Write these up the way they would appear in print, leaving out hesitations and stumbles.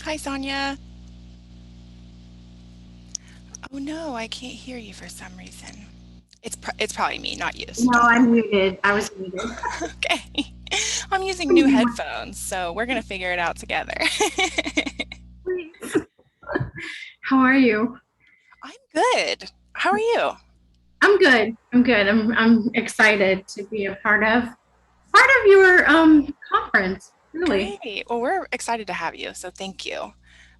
Hi, Sonia. Oh no, I can't hear you for some reason. It's probably me, not you, so No, don't I'm worry. muted. I was muted. Okay. I'm using new headphones, so we're gonna figure it out together. Please. How are you? I'm good. How are you? I'm good. I'm good. I'm excited to be a part of your conference. Really. Great. Well, we're excited to have you, so thank you.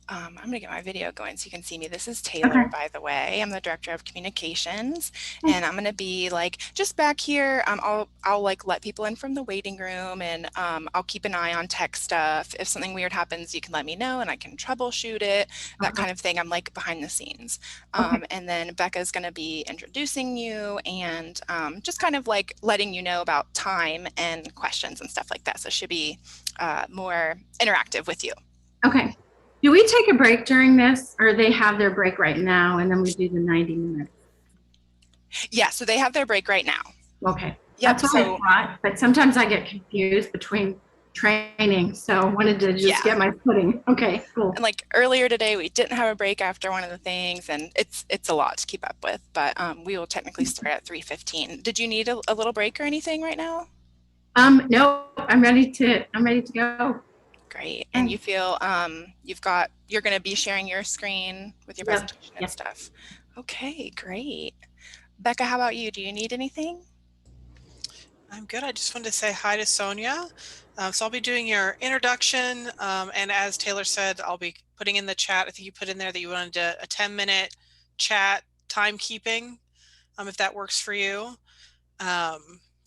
I'm going to get my video going so you can see me. This is Taylor, Okay. by the way. I'm the director of communications, and I'm going to be like just back here. I'll like let people in from the waiting room, and I'll keep an eye on tech stuff. If something weird happens, you can let me know, and I can troubleshoot it. That Okay. kind of thing. I'm like behind the scenes. Okay. And then Becca's going to be introducing you and just kind of like letting you know about time and questions and stuff like that. So it should be more interactive with you. Okay. Do we take a break during this, or they have their break right now, and then we do the 90 minutes? Yeah, so they have their break right now. Okay. Yep. That's what I So thought, but sometimes I get confused between training, so wanted to just yeah, get my footing. Okay, and cool. like earlier today, we didn't have a break after one of the things, and it's a lot to keep up with. But we will technically start at 3:15. Did you need a little break or anything right now? No, I'm ready to go. Great. And Okay. you feel you're going to be sharing your screen with your Yep. presentation and Yep. stuff. Okay, great. Becca, how about you? Do you need anything? I'm good. I just wanted to say hi to Sonia. So I'll be doing your introduction, and as Taylor said, I'll be putting in the chat. I think you put in there that you wanted a 10-minute chat timekeeping, if that works for you.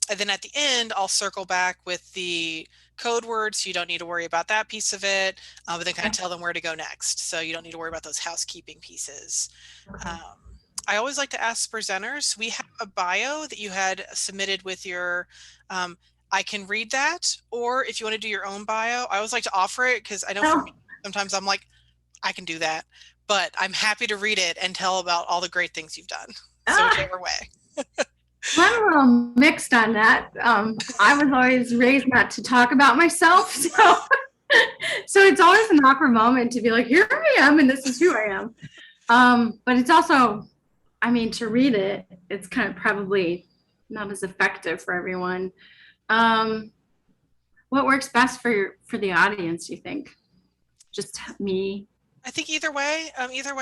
And then at the end, I'll circle back with the code words, so you don't need to worry about that piece of it, but then kind of Okay. tell them where to go next. So you don't need to worry about those housekeeping pieces. Okay. Um, I always like to ask presenters, we have a bio that you had submitted with your, I can read that, or if you want to do your own bio, I always like to offer it because I know for Oh, me, sometimes I'm like, I can do that, but I'm happy to read it and tell about all the great things you've done. So ah, whichever way. I'm a little mixed on that. I was always raised not to talk about myself, so it's always an awkward moment to be like, here I am, and this is who I am. But it's also, I mean, to read it, it's kind of probably not as effective for everyone. Um, what works best for the audience? You think? Just me? I think either way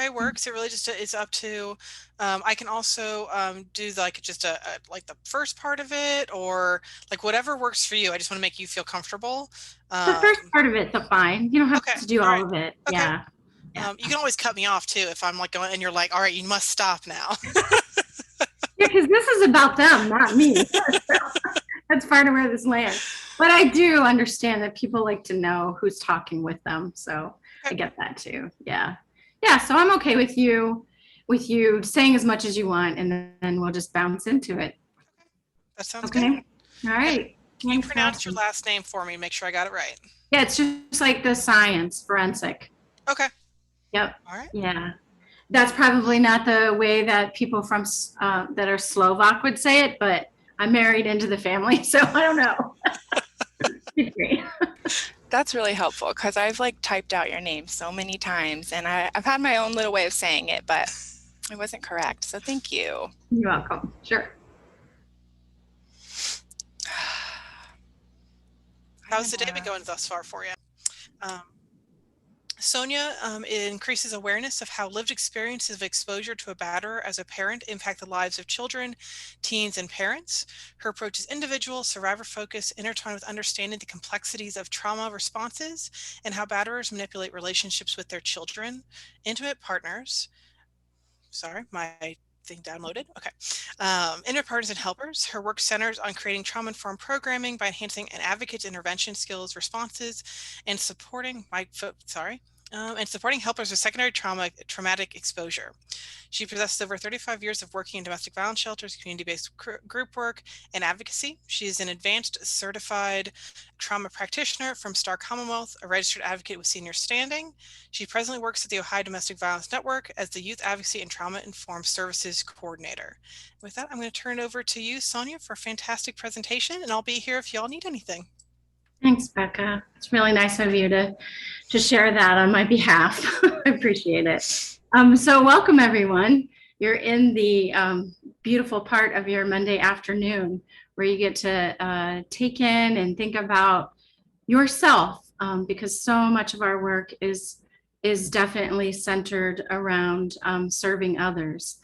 works. It really just is up to. I can also do like just like the first part of it, or like whatever works for you. I just want to make you feel comfortable. The first Um, part of it's a fine. You don't have okay, to do all right, all of it. okay. Yeah. Yeah. You can always cut me off too if I'm like going and you're like, all right, you must stop now. Yeah, because this is about them, not me. That's part of where this lands. But I do understand that people like to know who's talking with them. So I Okay, get that too. Yeah. Yeah. So I'm okay with you saying as much as you want, and then we'll just bounce into it. that sounds Okay. good. All And right. can you Thanks for pronounce your asking. last name for me? Make sure I got it right. Yeah, it's just like the science, forensic. Okay, Yep. all right. Yeah. That's probably not the way that people from that are Slovak would say it, but I'm married into the family, so I don't know. Great. That's really helpful because I've like typed out your name so many times and I've had my own little way of saying it, but it wasn't correct. So thank you. You're welcome. Sure. I'm How's the day been gonna, going thus far for you? Um, Sonia increases awareness of how lived experiences of exposure to a batterer as a parent impact the lives of children, teens, and parents. Her approach is individual, survivor-focused, intertwined with understanding the complexities of trauma responses and how batterers manipulate relationships with their children, intimate partners. Sorry, my thing downloaded. Okay. Inner partners and helpers. Her work centers on creating trauma-informed programming by enhancing an advocate's intervention skills, responses, and supporting and supporting helpers with secondary traumatic exposure. She possesses over 35 years of working in domestic violence shelters, community-based group work, and advocacy. She is an advanced certified trauma practitioner from Star Commonwealth, a registered advocate with senior standing. She presently works at the Ohio Domestic Violence Network as the Youth Advocacy and Trauma Informed Services Coordinator. With that, I'm going to turn it over to you, Sonia, for a fantastic presentation, and I'll be here if y'all need anything. Thanks, Becca. It's really nice of you to share that on my behalf. I appreciate it. So welcome, everyone. You're in the beautiful part of your Monday afternoon where you get to take in and think about yourself, because so much of our work is definitely centered around serving others.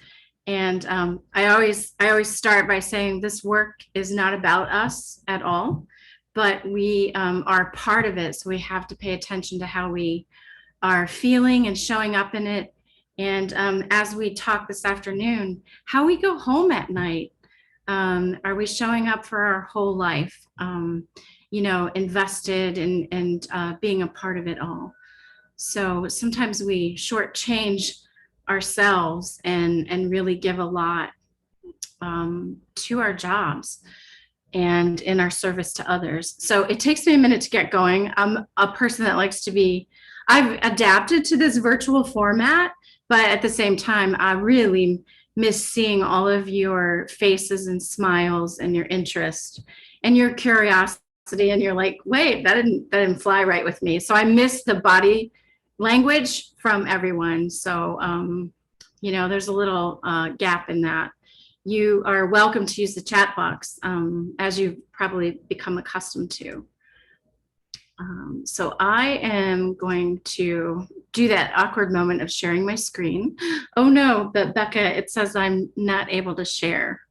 And I always start by saying this work is not about us at all, but we are part of it. So we have to pay attention to how we are feeling and showing up in it. And as we talk this afternoon, how we go home at night. Are we showing up for our whole life? Invested and being a part of it all. So sometimes we shortchange ourselves and really give a lot to our jobs and in our service to others. So it takes me a minute to get going. I'm a person that likes to I've adapted to this virtual format, but at the same time, I really miss seeing all of your faces and smiles and your interest and your curiosity. And you're like, wait, that didn't fly right with me. So I miss the body language from everyone. So, there's a little gap in that. You are welcome to use the chat box, as you've probably become accustomed to. So I am going to do that awkward moment of sharing my screen. Oh no, but Becca, it says I'm not able to share.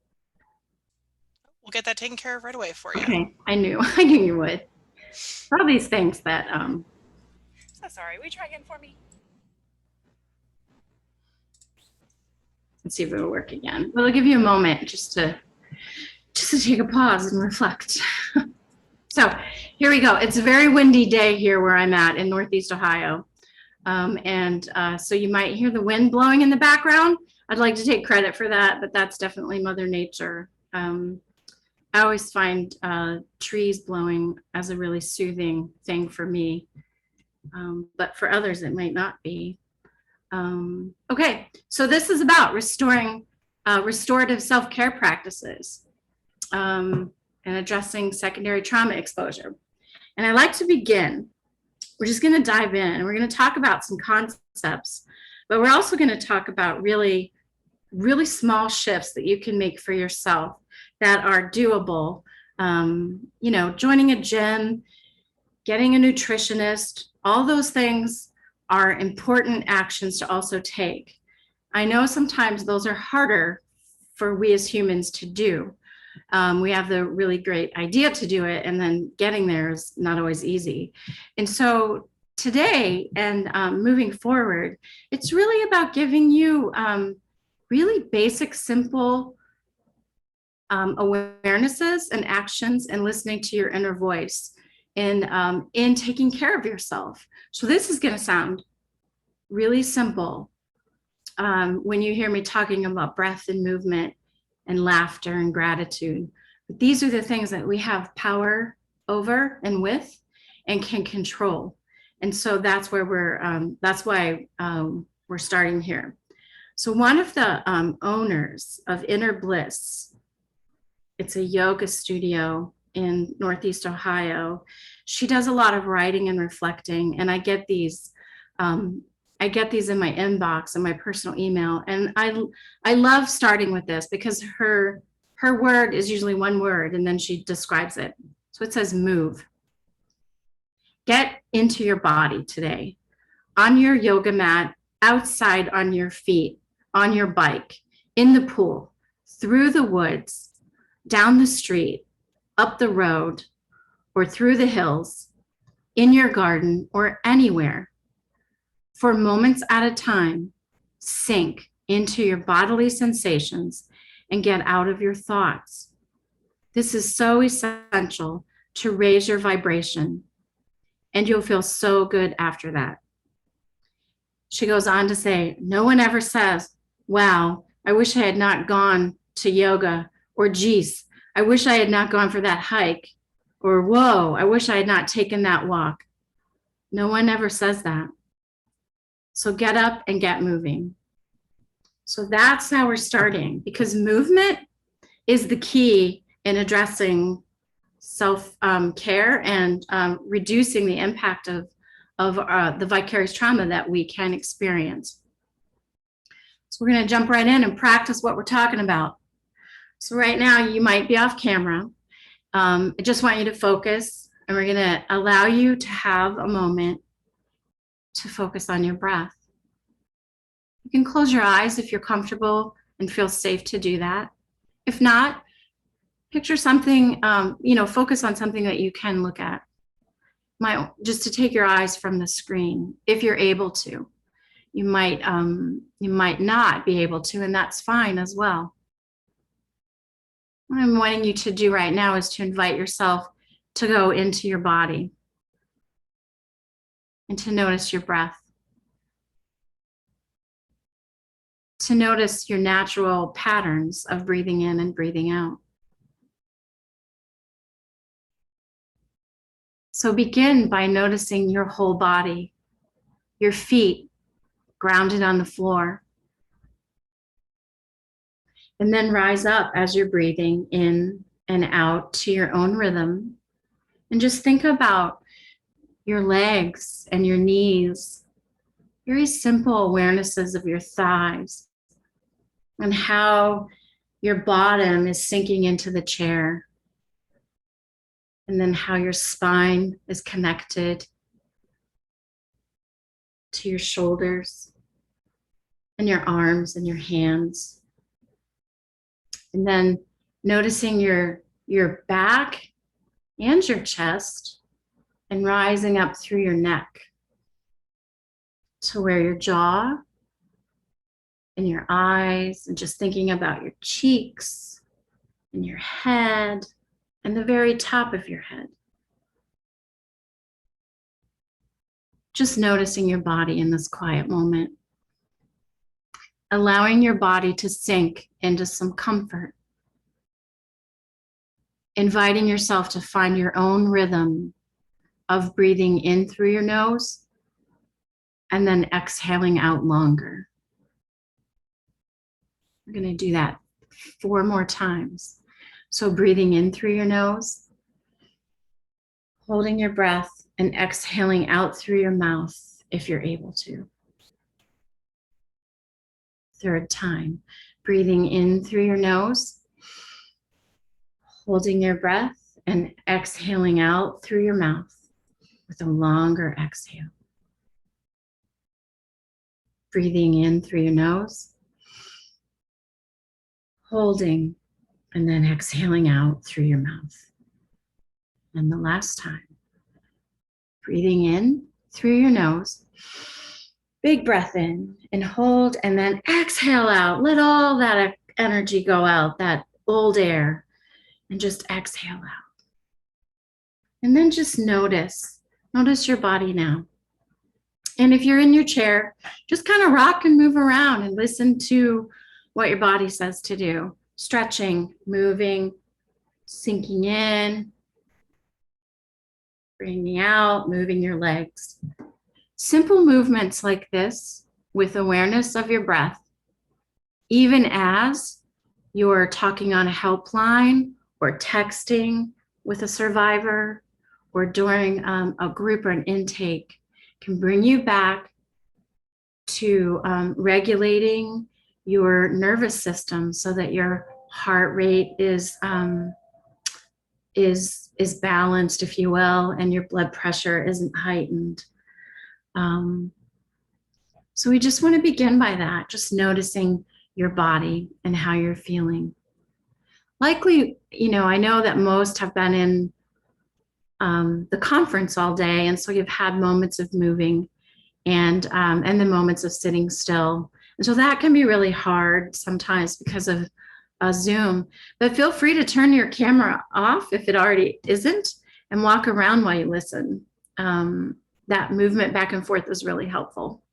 We'll get that taken care of right away for you. Okay, I knew you would. All these things that So sorry, will you try again for me? Let's see if it'll work again. Well, I'll give you a moment just to take a pause and reflect. So here we go. It's a very windy day here where I'm at in Northeast Ohio. So you might hear the wind blowing in the background. I'd like to take credit for that, but that's definitely Mother Nature. I always find trees blowing as a really soothing thing for me, but for others it might not be. Okay, so this is about restoring restorative self-care practices and addressing secondary trauma exposure. And I like to begin. We're just going to dive in and we're going to talk about some concepts, but we're also going to talk about really, really small shifts that you can make for yourself that are doable. Joining a gym, getting a nutritionist, all those things are important actions to also take. I know sometimes those are harder for we as humans to do. We have the really great idea to do it, and then getting there is not always easy. And so today and moving forward, it's really about giving you really basic, simple awarenesses and actions and listening to your inner voice in taking care of yourself. So this is going to sound really simple when you hear me talking about breath and movement and laughter and gratitude. But these are the things that we have power over and with and can control. And so that's where that's why we're starting here. So one of the owners of Inner Bliss, it's a yoga studio in Northeast Ohio. She does a lot of writing and reflecting, and I get these in my inbox and my personal email. And I love starting with this because her word is usually one word and then she describes it. So it says move. Get into your body today, on your yoga mat, outside on your feet, on your bike, in the pool, through the woods, down the street, up the road, or through the hills, in your garden, or anywhere. For moments at a time, sink into your bodily sensations and get out of your thoughts. This is so essential to raise your vibration, and you'll feel so good after that. She goes on to say, no one ever says, wow, I wish I had not gone to yoga, or geez, I wish I had not gone for that hike, or whoa, I wish I had not taken that walk. No one ever says that. So get up and get moving. So that's how we're starting, because movement is the key in addressing self-care and reducing the impact of the vicarious trauma that we can experience. So we're going to jump right in and practice what we're talking about. So right now you might be off camera. I just want you to focus, and we're going to allow you to have a moment to focus on your breath. You can close your eyes if you're comfortable and feel safe to do that. If not, picture something, focus on something that you can look at. Just to take your eyes from the screen, if you're able to. You might not be able to, and that's fine as well. What I'm wanting you to do right now is to invite yourself to go into your body and to notice your breath. To notice your natural patterns of breathing in and breathing out. So begin by noticing your whole body, your feet grounded on the floor. And then rise up as you're breathing in and out to your own rhythm. And just think about your legs and your knees, very simple awarenesses of your thighs and how your bottom is sinking into the chair. And then how your spine is connected to your shoulders and your arms and your hands. And then noticing your back and your chest and rising up through your neck to where your jaw and your eyes, and just thinking about your cheeks and your head and the very top of your head. Just noticing your body in this quiet moment. Allowing your body to sink into some comfort. Inviting yourself to find your own rhythm of breathing in through your nose and then exhaling out longer. We're going to do that 4 more times. So breathing in through your nose, holding your breath, and exhaling out through your mouth if you're able to. 3rd time, breathing in through your nose, holding your breath, and exhaling out through your mouth with a longer exhale. Breathing in through your nose, holding, and then exhaling out through your mouth. And the last time, breathing in through your nose, big breath in and hold, and then exhale out. Let all that energy go out, that old air, and just exhale out. And then just notice your body now. And if you're in your chair, just kind of rock and move around and listen to what your body says to do. Stretching, moving, sinking in, bringing out, moving your legs. Simple movements like this with awareness of your breath, even as you're talking on a helpline or texting with a survivor or during a group or an intake, can bring you back to regulating your nervous system so that your heart rate is balanced, if you will, and your blood pressure isn't heightened. So we just want to begin by that, just noticing your body and how you're feeling. Likely, I know that most have been in the conference all day, and so you've had moments of moving and then moments of sitting still. And so that can be really hard sometimes because of Zoom. But feel free to turn your camera off if it already isn't and walk around while you listen. That movement back and forth is really helpful.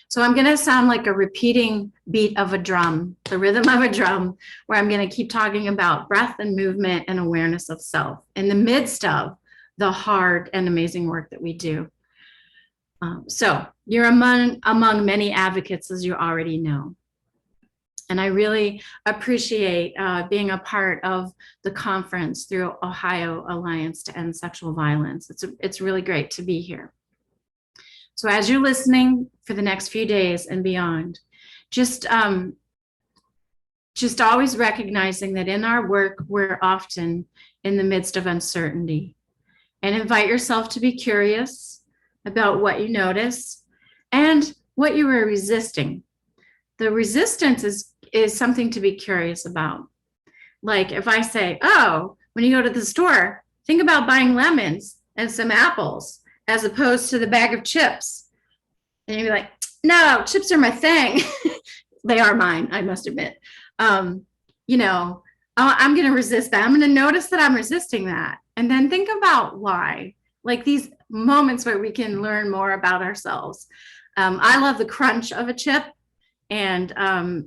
So I'm going to sound like a repeating beat of a drum, the rhythm of a drum, where I'm going to keep talking about breath and movement and awareness of self in the midst of the hard and amazing work that we do. So you're among many advocates, as you already know. And I really appreciate being a part of the conference through Ohio Alliance to End Sexual Violence. It's really great to be here. So as you're listening for the next few days and beyond, just always recognizing that in our work, we're often in the midst of uncertainty, and invite yourself to be curious about what you notice and what you were resisting. The resistance is something to be curious about. Like if I say, oh, when you go to the store, think about buying lemons and some apples as opposed to the bag of chips. And you'd be like, no, chips are my thing. They are mine, I must admit. You know, I'm going to resist that. I'm going to notice that I'm resisting that. And then think about why. Like these moments where we can learn more about ourselves. I love the crunch of a chip. And,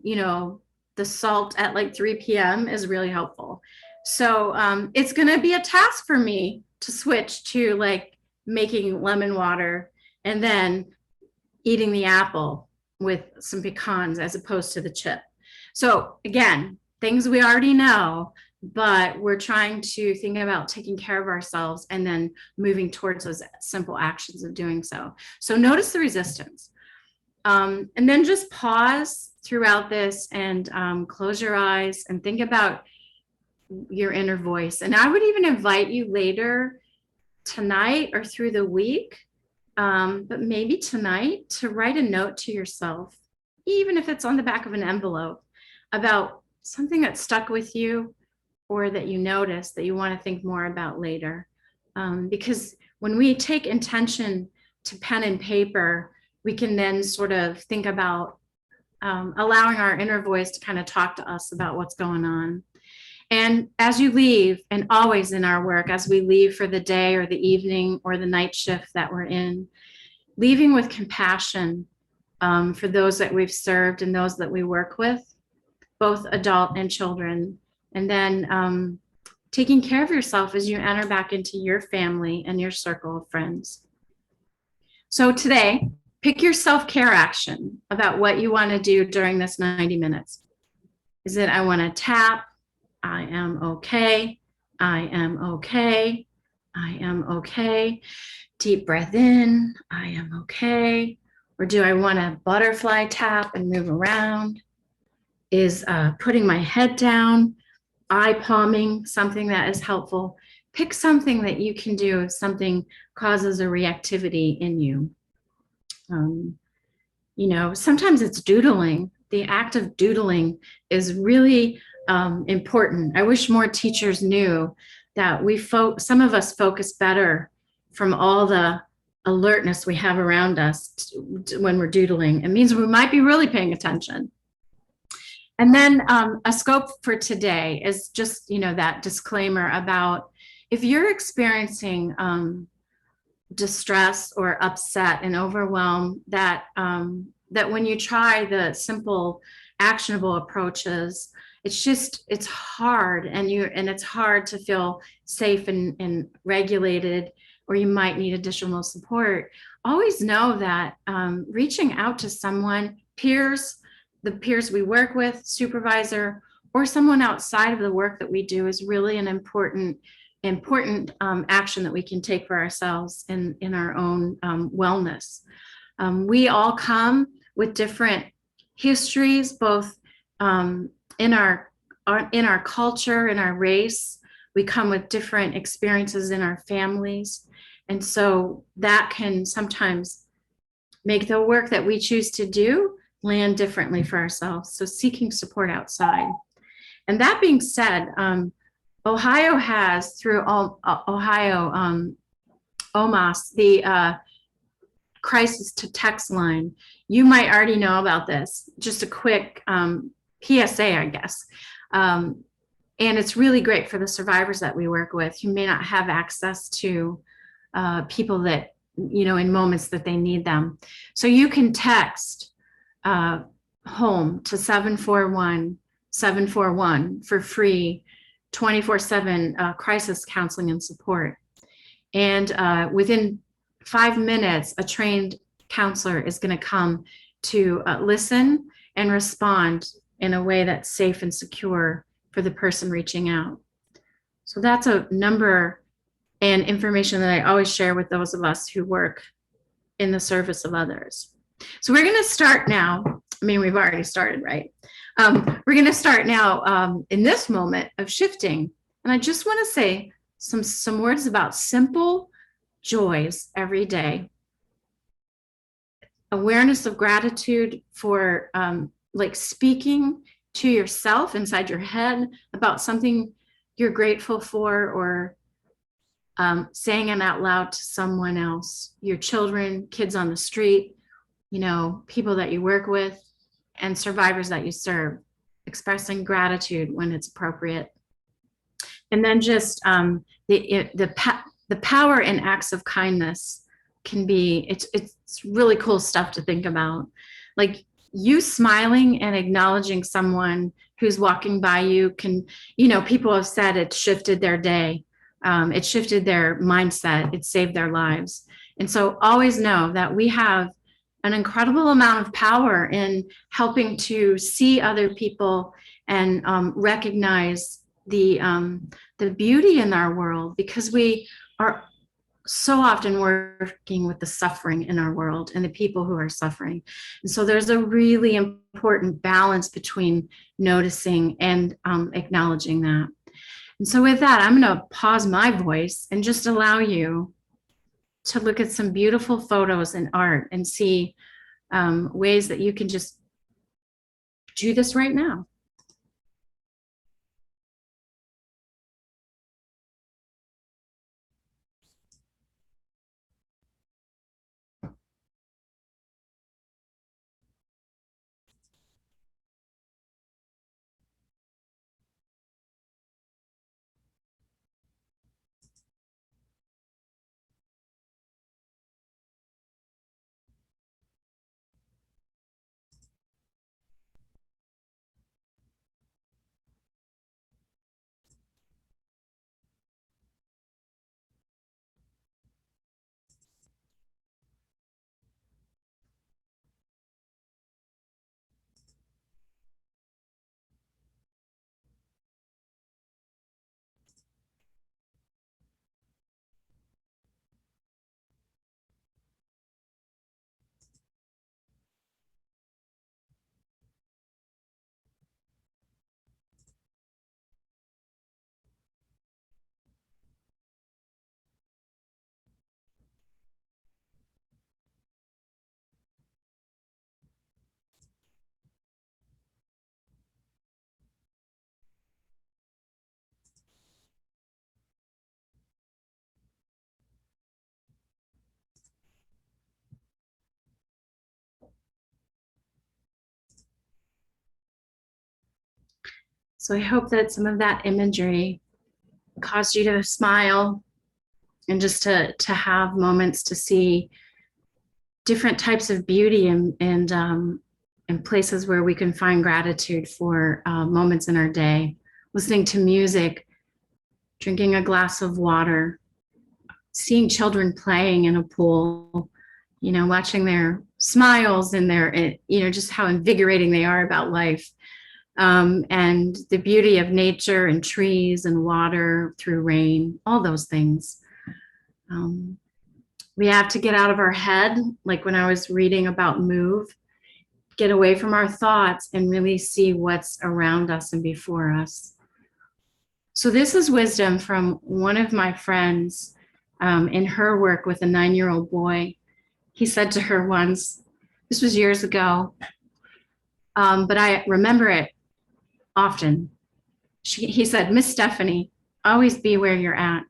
you know, the salt at like 3 p.m. is really helpful. So it's going to be a task for me to switch to like making lemon water and then eating the apple with some pecans as opposed to the chip. So again, things we already know, but we're trying to think about taking care of ourselves and then moving towards those simple actions of doing so. So notice the resistance. And then just pause throughout this and close your eyes and think about your inner voice. And I would even invite you later tonight or through the week, but maybe tonight, to write a note to yourself, even if it's on the back of an envelope, about something that stuck with you or that you noticed that you want to think more about later. Because when we take intention to pen and paper, we can then sort of think about allowing our inner voice to kind of talk to us about what's going on. And as you leave, and always in our work, as we leave for the day or the evening or the night shift that we're in, leaving with compassion for those that we've served and those that we work with, both adult and children. And then taking care of yourself as you enter back into your family and your circle of friends. So today, pick your self-care action about what you want to do during this 90 minutes. Is it, I want to tap, I am okay, I am okay, I am okay. Deep breath in, I am okay. Or do I want to butterfly tap and move around? Is putting my head down, eye palming, something that is helpful. Pick something that you can do if something causes a reactivity in you. You know, sometimes it's doodling. The act of doodling is really important. I wish more teachers knew that some of us focus better from all the alertness we have around us when we're doodling. It means we might be really paying attention. And then a scope for today is just, you know, that disclaimer about if you're experiencing distress or upset and overwhelm, that when you try the simple actionable approaches, it's hard, and it's hard to feel safe and regulated, or you might need additional support. Always know that reaching out to someone, the peers we work with, supervisor, or someone outside of the work that we do is really an important action that we can take for ourselves in our own wellness. We all come with different histories, both in our culture, in our race. We come with different experiences in our families. And so that can sometimes make the work that we choose to do land differently for ourselves. So seeking support outside. And that being said, Ohio has, through Ohio OMAS, the crisis to text line. You might already know about this. Just a quick PSA, I guess. And it's really great for the survivors that we work with who may not have access to people that, you know, in moments that they need them. So you can text home to 741-741 for free, 24/7 crisis counseling and support. And within 5 minutes, a trained counselor is going to come to listen and respond in a way that's safe and secure for the person reaching out. So that's a number and information that I always share with those of us who work in the service of others. So we're going to start now. I mean, we've already started, right? We're going to start now in this moment of shifting. And I just want to say some words about simple joys every day. Awareness of gratitude for like speaking to yourself inside your head about something you're grateful for, or saying it out loud to someone else, your children, kids on the street, you know, people that you work with, and survivors that you serve, expressing gratitude when it's appropriate. And then just the power in acts of kindness can be, it's really cool stuff to think about. Like you smiling and acknowledging someone who's walking by you can, you know, people have said it shifted their day. It shifted their mindset. It saved their lives. And so always know that we have an incredible amount of power in helping to see other people and recognize the beauty in our world, because we are so often working with the suffering in our world and the people who are suffering. And so there's a really important balance between noticing and acknowledging that. And so with that, I'm going to pause my voice and just allow you to look at some beautiful photos and art and see ways that you can just do this right now. So I hope that some of that imagery caused you to smile and just to have moments to see different types of beauty and places where we can find gratitude for moments in our day. Listening to music, drinking a glass of water, seeing children playing in a pool, you know, watching their smiles and their, you know, just how invigorating they are about life. And the beauty of nature and trees and water through rain, all those things. We have to get out of our head, like when I was reading about move, get away from our thoughts and really see what's around us and before us. So this is wisdom from one of my friends in her work with a 9-year-old boy. He said to her once, this was years ago, but I remember it often. He said, Miss Stephanie, always be where you're at.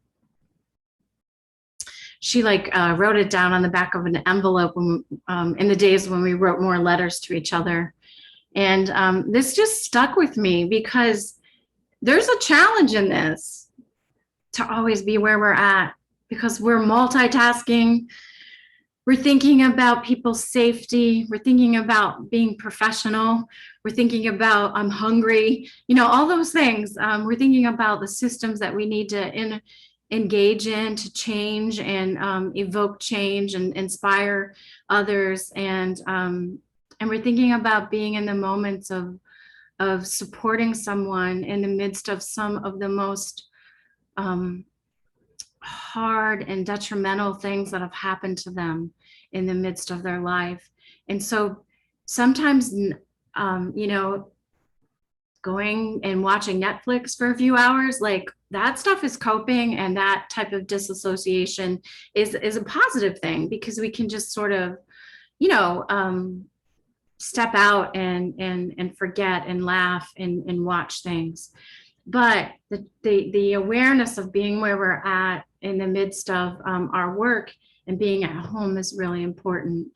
She wrote it down on the back of an envelope when, in the days when we wrote more letters to each other. And this just stuck with me because there's a challenge in this to always be where we're at, because we're multitasking. We're thinking about people's safety. We're thinking about being professional. We're thinking about I'm hungry, you know, all those things. We're thinking about the systems that we need to engage in to change and evoke change and inspire others. And we're thinking about being in the moments of of supporting someone in the midst of some of the most hard and detrimental things that have happened to them in the midst of their life. And so sometimes, going and watching Netflix for a few hours, like that stuff is coping, and that type of disassociation is a positive thing, because we can just sort of, step out and forget and laugh and watch things. But the awareness of being where we're at in the midst of our work and being at home is really important.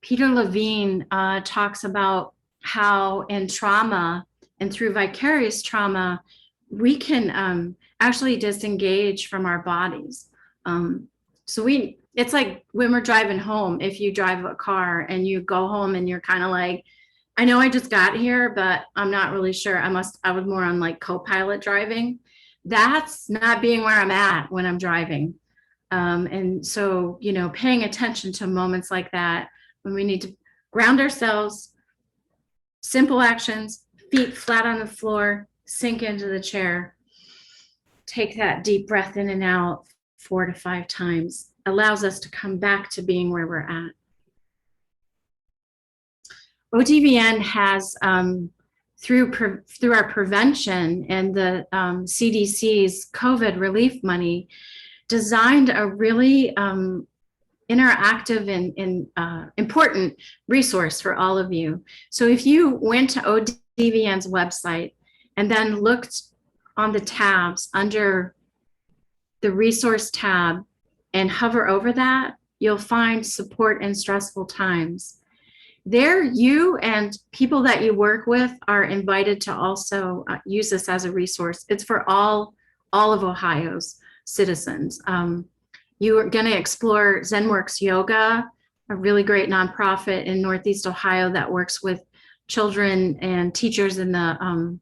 Peter Levine talks about how in trauma and through vicarious trauma, we can actually disengage from our bodies. It's like when we're driving home, if you drive a car and you go home and you're kind of like, I know I just got here, but I'm not really sure. I was more on like co-pilot driving. That's not being where I'm at when I'm driving. And so, paying attention to moments like that, when we need to ground ourselves, simple actions, feet flat on the floor, sink into the chair, take that deep breath in and out 4 to 5 times, allows us to come back to being where we're at. ODVN has, through our prevention and the CDC's COVID relief money, designed a really interactive and important resource for all of you. So if you went to ODVN's website and then looked on the tabs under the resource tab and hover over that, you'll find support in stressful times. There, you and people that you work with are invited to also use this as a resource. It's for all of Ohio's citizens. You are going to explore ZenWorks Yoga, a really great nonprofit in Northeast Ohio that works with children and teachers in the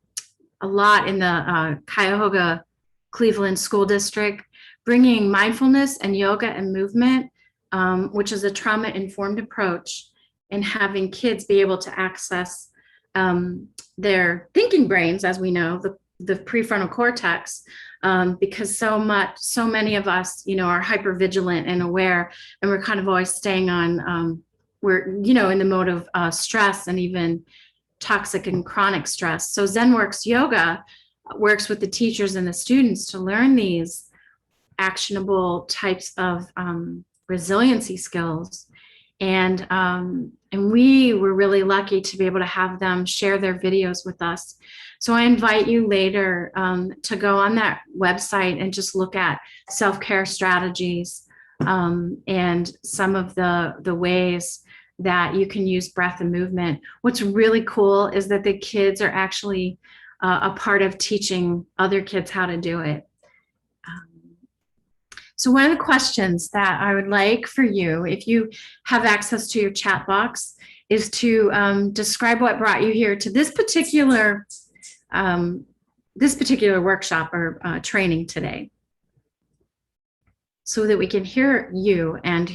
a lot in the Cuyahoga Cleveland School District, bringing mindfulness and yoga and movement, which is a trauma-informed approach, and having kids be able to access their thinking brains, as we know, the prefrontal cortex, because so many of us, are hypervigilant and aware, and we're kind of always staying on, we're, in the mode of stress and even toxic and chronic stress. So ZenWorks Yoga works with the teachers and the students to learn these actionable types of resiliency skills. And we were really lucky to be able to have them share their videos with us. So I invite you later to go on that website and just look at self-care strategies and some of the ways that you can use breath and movement. What's really cool is that the kids are actually a part of teaching other kids how to do it. So one of the questions that I would like for you, if you have access to your chat box, is to describe what brought you here to this particular workshop or training today, so that we can hear you and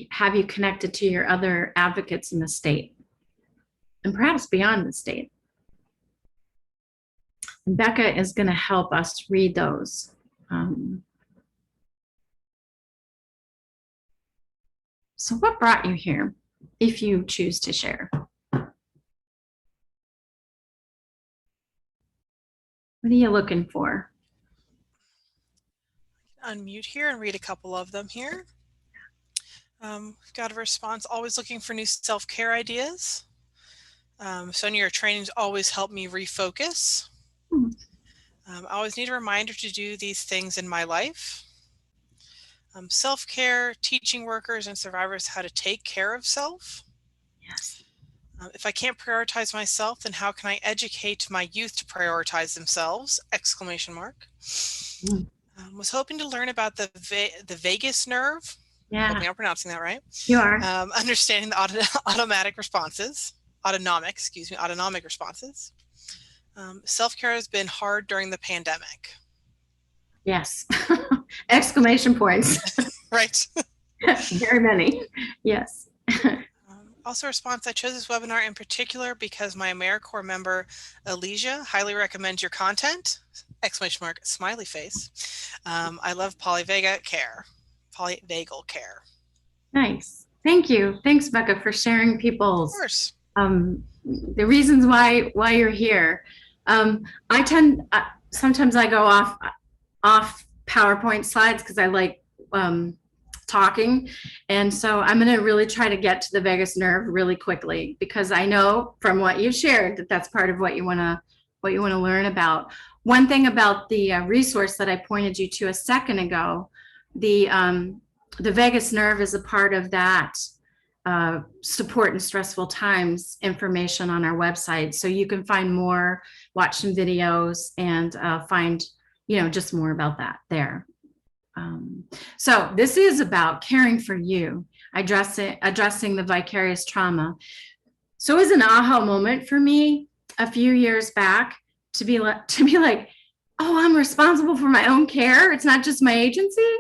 have you connected to your other advocates in the state and perhaps beyond the state. And Becca is going to help us read those. So what brought you here, if you choose to share? What are you looking for? Unmute here and read a couple of them here. We've got a response, always looking for new self-care ideas. Sonia, your trainings always help me refocus. I always need a reminder to do these things in my life. Self-care, teaching workers and survivors how to take care of self. Yes. If I can't prioritize myself, then how can I educate my youth to prioritize themselves? Exclamation mark. Was hoping to learn about the vagus nerve. Yeah. Hoping I'm pronouncing that right. You are. Understanding the autonomic responses. Self-care has been hard during the pandemic. Yes. Exclamation points. Right. Very many. Yes. Also response, I chose this webinar in particular because my AmeriCorps member, Alicia, highly recommends your content, exclamation mark, smiley face. I love polyvagal care. Nice. Thank you. Thanks, Becca, for sharing Of people's course. the reasons why you're here. I tend sometimes I go off PowerPoint slides because I like talking, and so I'm going to really try to get to the vagus nerve really quickly, because I know from what you shared that that's part of what you want to learn about. One thing about the resource that I pointed you to a second ago, the vagus nerve is a part of that support in stressful times information on our website. So you can find more, watch some videos, and find, just more about that there. So this is about caring for you, addressing the vicarious trauma. So it was an aha moment for me a few years back to be like, oh, I'm responsible for my own care. It's not just my agency.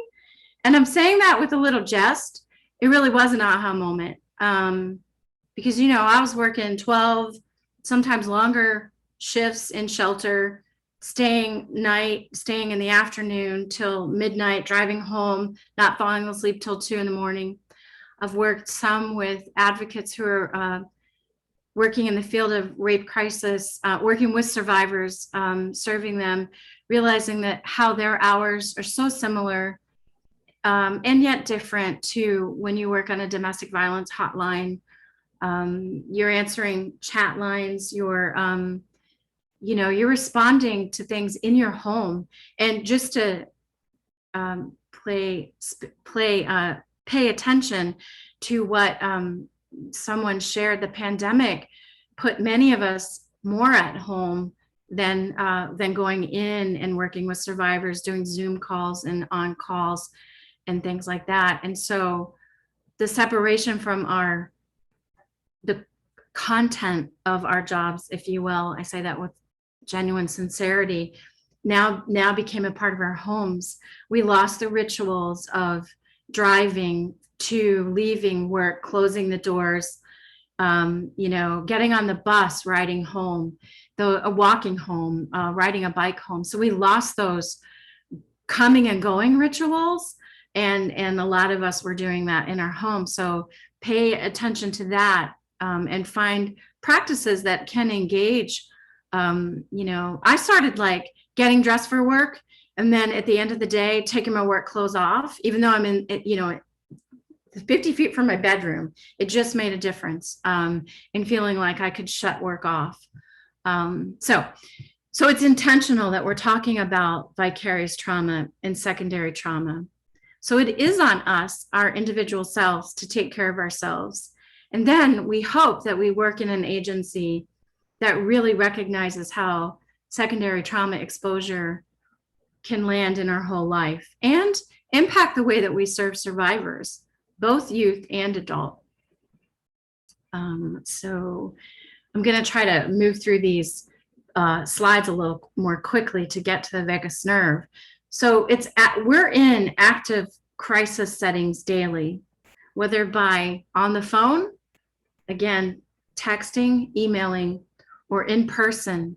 And I'm saying that with a little jest. It really was an aha moment, because, I was working 12, sometimes longer shifts in shelter, staying in the afternoon till midnight, driving home, not falling asleep till 2 a.m. I've worked some with advocates who are working in the field of rape crisis, working with survivors, serving them, realizing that how their hours are so similar, and yet different to when you work on a domestic violence hotline. You're answering chat lines, you're responding to things in your home. And just to pay attention to what someone shared, the pandemic put many of us more at home than going in and working with survivors, doing Zoom calls and on calls and things like that. And so the separation from the content of our jobs, if you will, I say that with genuine sincerity, now became a part of our homes. We lost the rituals of driving to, leaving work, closing the doors, getting on the bus, riding home, walking home, riding a bike home. So we lost those coming and going rituals, and a lot of us were doing that in our home. So pay attention to that, and find practices that can engage. I started like getting dressed for work, and then at the end of the day, taking my work clothes off, even though I'm in, 50 feet from my bedroom. It just made a difference in feeling like I could shut work off. So it's intentional that we're talking about vicarious trauma and secondary trauma. So it is on us, our individual selves, to take care of ourselves. And then we hope that we work in an agency that really recognizes how secondary trauma exposure can land in our whole life and impact the way that we serve survivors, both youth and adult. So I'm going to try to move through these slides a little more quickly to get to the vagus nerve. So we're in active crisis settings daily, whether by on the phone, again, texting, emailing, or in person,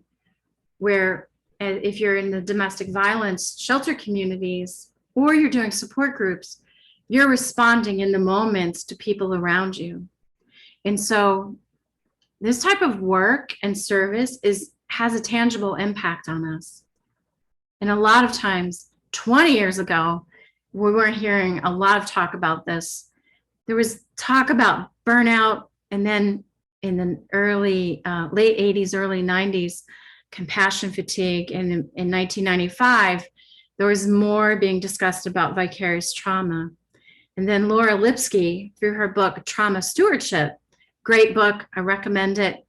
where if you're in the domestic violence shelter communities or you're doing support groups, you're responding in the moments to people around you. And so this type of work and service has a tangible impact on us. And a lot of times, 20 years ago, we weren't hearing a lot of talk about this. There was talk about burnout, and then in the late 80s, early 90s, compassion fatigue. And in 1995, there was more being discussed about vicarious trauma. And then Laura Lipsky, through her book, Trauma Stewardship, great book, I recommend it.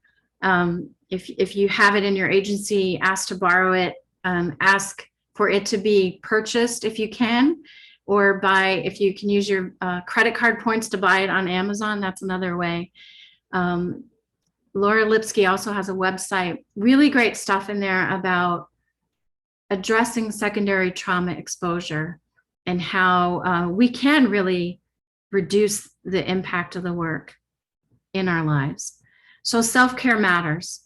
If you have it in your agency, ask to borrow it, ask for it to be purchased if you can, or if you can use your credit card points to buy it on Amazon, that's another way. Laura Lipsky also has a website, really great stuff in there about addressing secondary trauma exposure and how we can really reduce the impact of the work in our lives. So self-care matters.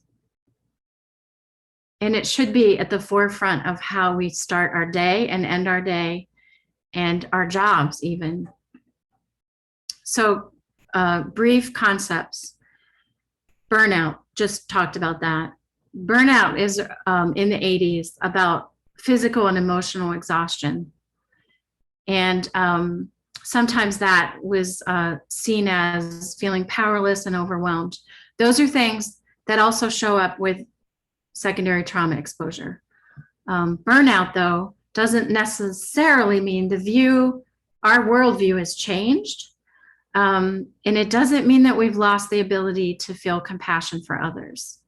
And it should be at the forefront of how we start our day and end our day and our jobs even. So brief concepts. Burnout, just talked about that. Burnout is in the 80s about physical and emotional exhaustion. And sometimes that was seen as feeling powerless and overwhelmed. Those are things that also show up with secondary trauma exposure. Burnout, though, doesn't necessarily mean our worldview has changed. And it doesn't mean that we've lost the ability to feel compassion for others.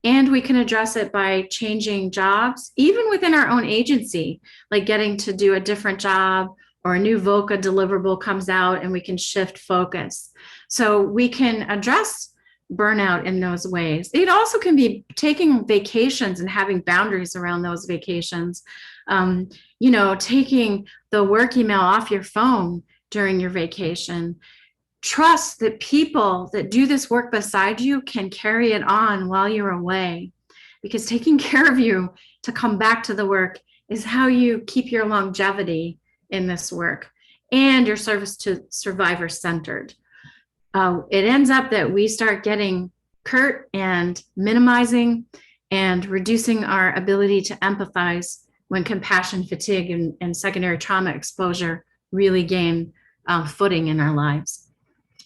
And we can address it by changing jobs, even within our own agency, like getting to do a different job, or a new VOCA deliverable comes out and we can shift focus. So we can address burnout in those ways. It also can be taking vacations and having boundaries around those vacations. Taking the work email off your phone during your vacation. Trust that people that do this work beside you can carry it on while you're away, because taking care of you to come back to the work is how you keep your longevity in this work and your service to survivor centered. It ends up that we start getting curt and minimizing and reducing our ability to empathize when compassion fatigue and secondary trauma exposure really gain footing in our lives.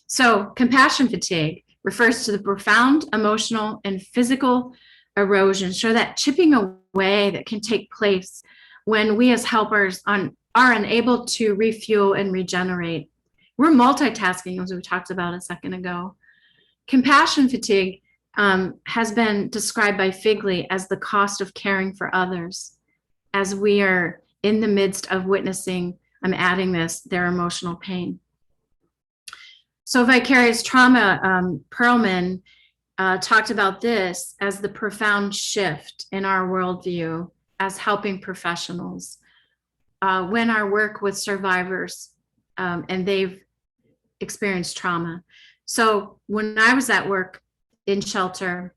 So compassion fatigue refers to the profound emotional and physical erosion, so that chipping away that can take place when we as helpers are unable to refuel and regenerate. We're multitasking, as we talked about a second ago. Compassion fatigue has been described by Figley as the cost of caring for others, as we are in the midst of witnessing, I'm adding this, their emotional pain. So vicarious trauma, Perlman talked about this as the profound shift in our worldview as helping professionals when our work with survivors and they've experienced trauma. So when I was at work in shelter,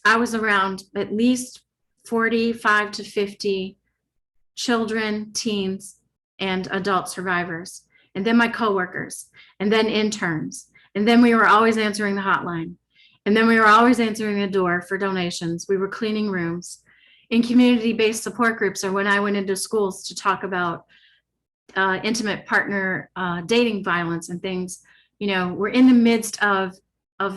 I was around at least 45 to 50 children, teens, and adult survivors, and then my coworkers, and then interns. And then we were always answering the hotline. And then we were always answering the door for donations. We were cleaning rooms. In community-based support groups, or when I went into schools to talk about intimate partner dating violence and things, we're in the midst of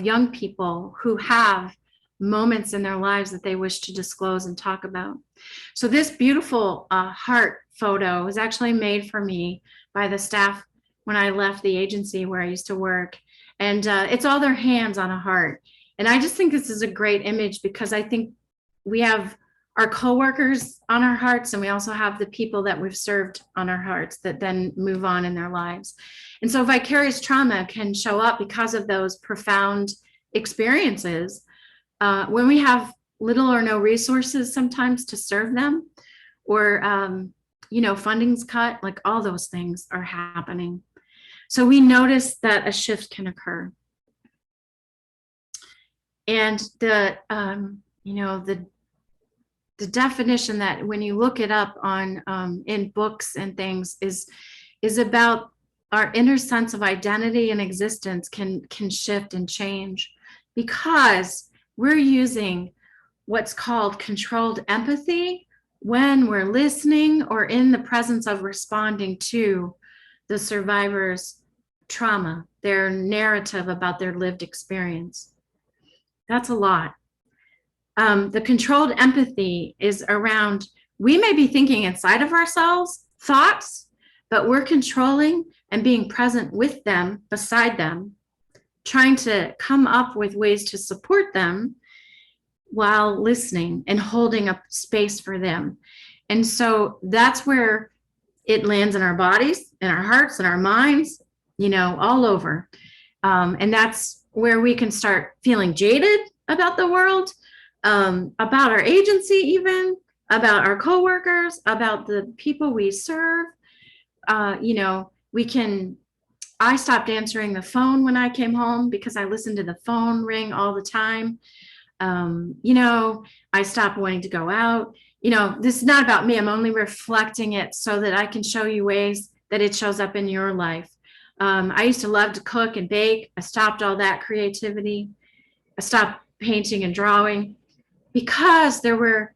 young people who have moments in their lives that they wish to disclose and talk about. So this beautiful heart photo was actually made for me by the staff when I left the agency where I used to work. And it's all their hands on a heart. And I just think this is a great image, because I think we have our coworkers on our hearts, and we also have the people that we've served on our hearts that then move on in their lives. And so vicarious trauma can show up because of those profound experiences when we have little or no resources sometimes to serve them, or funding's cut, like all those things are happening. So we notice that a shift can occur. And the definition that when you look it up on in books and things is about our inner sense of identity and existence can shift and change, because we're using what's called controlled empathy when we're listening or in the presence of responding to the survivor's trauma, their narrative about their lived experience. That's a lot. The controlled empathy is around, we may be thinking inside of ourselves thoughts, but we're controlling and being present with them, beside them, trying to come up with ways to support them while listening and holding up space for them. And so that's where it lands in our bodies, in our hearts, in our minds, all over. And that's where we can start feeling jaded about the world, about our agency, even about our coworkers, about the people we serve. We can I stopped answering the phone when I came home because I listened to the phone ring all the time. I stopped wanting to go out. This is not about me. I'm only reflecting it so that I can show you ways that it shows up in your life. I used to love to cook and bake. I stopped all that creativity. I stopped painting and drawing because there were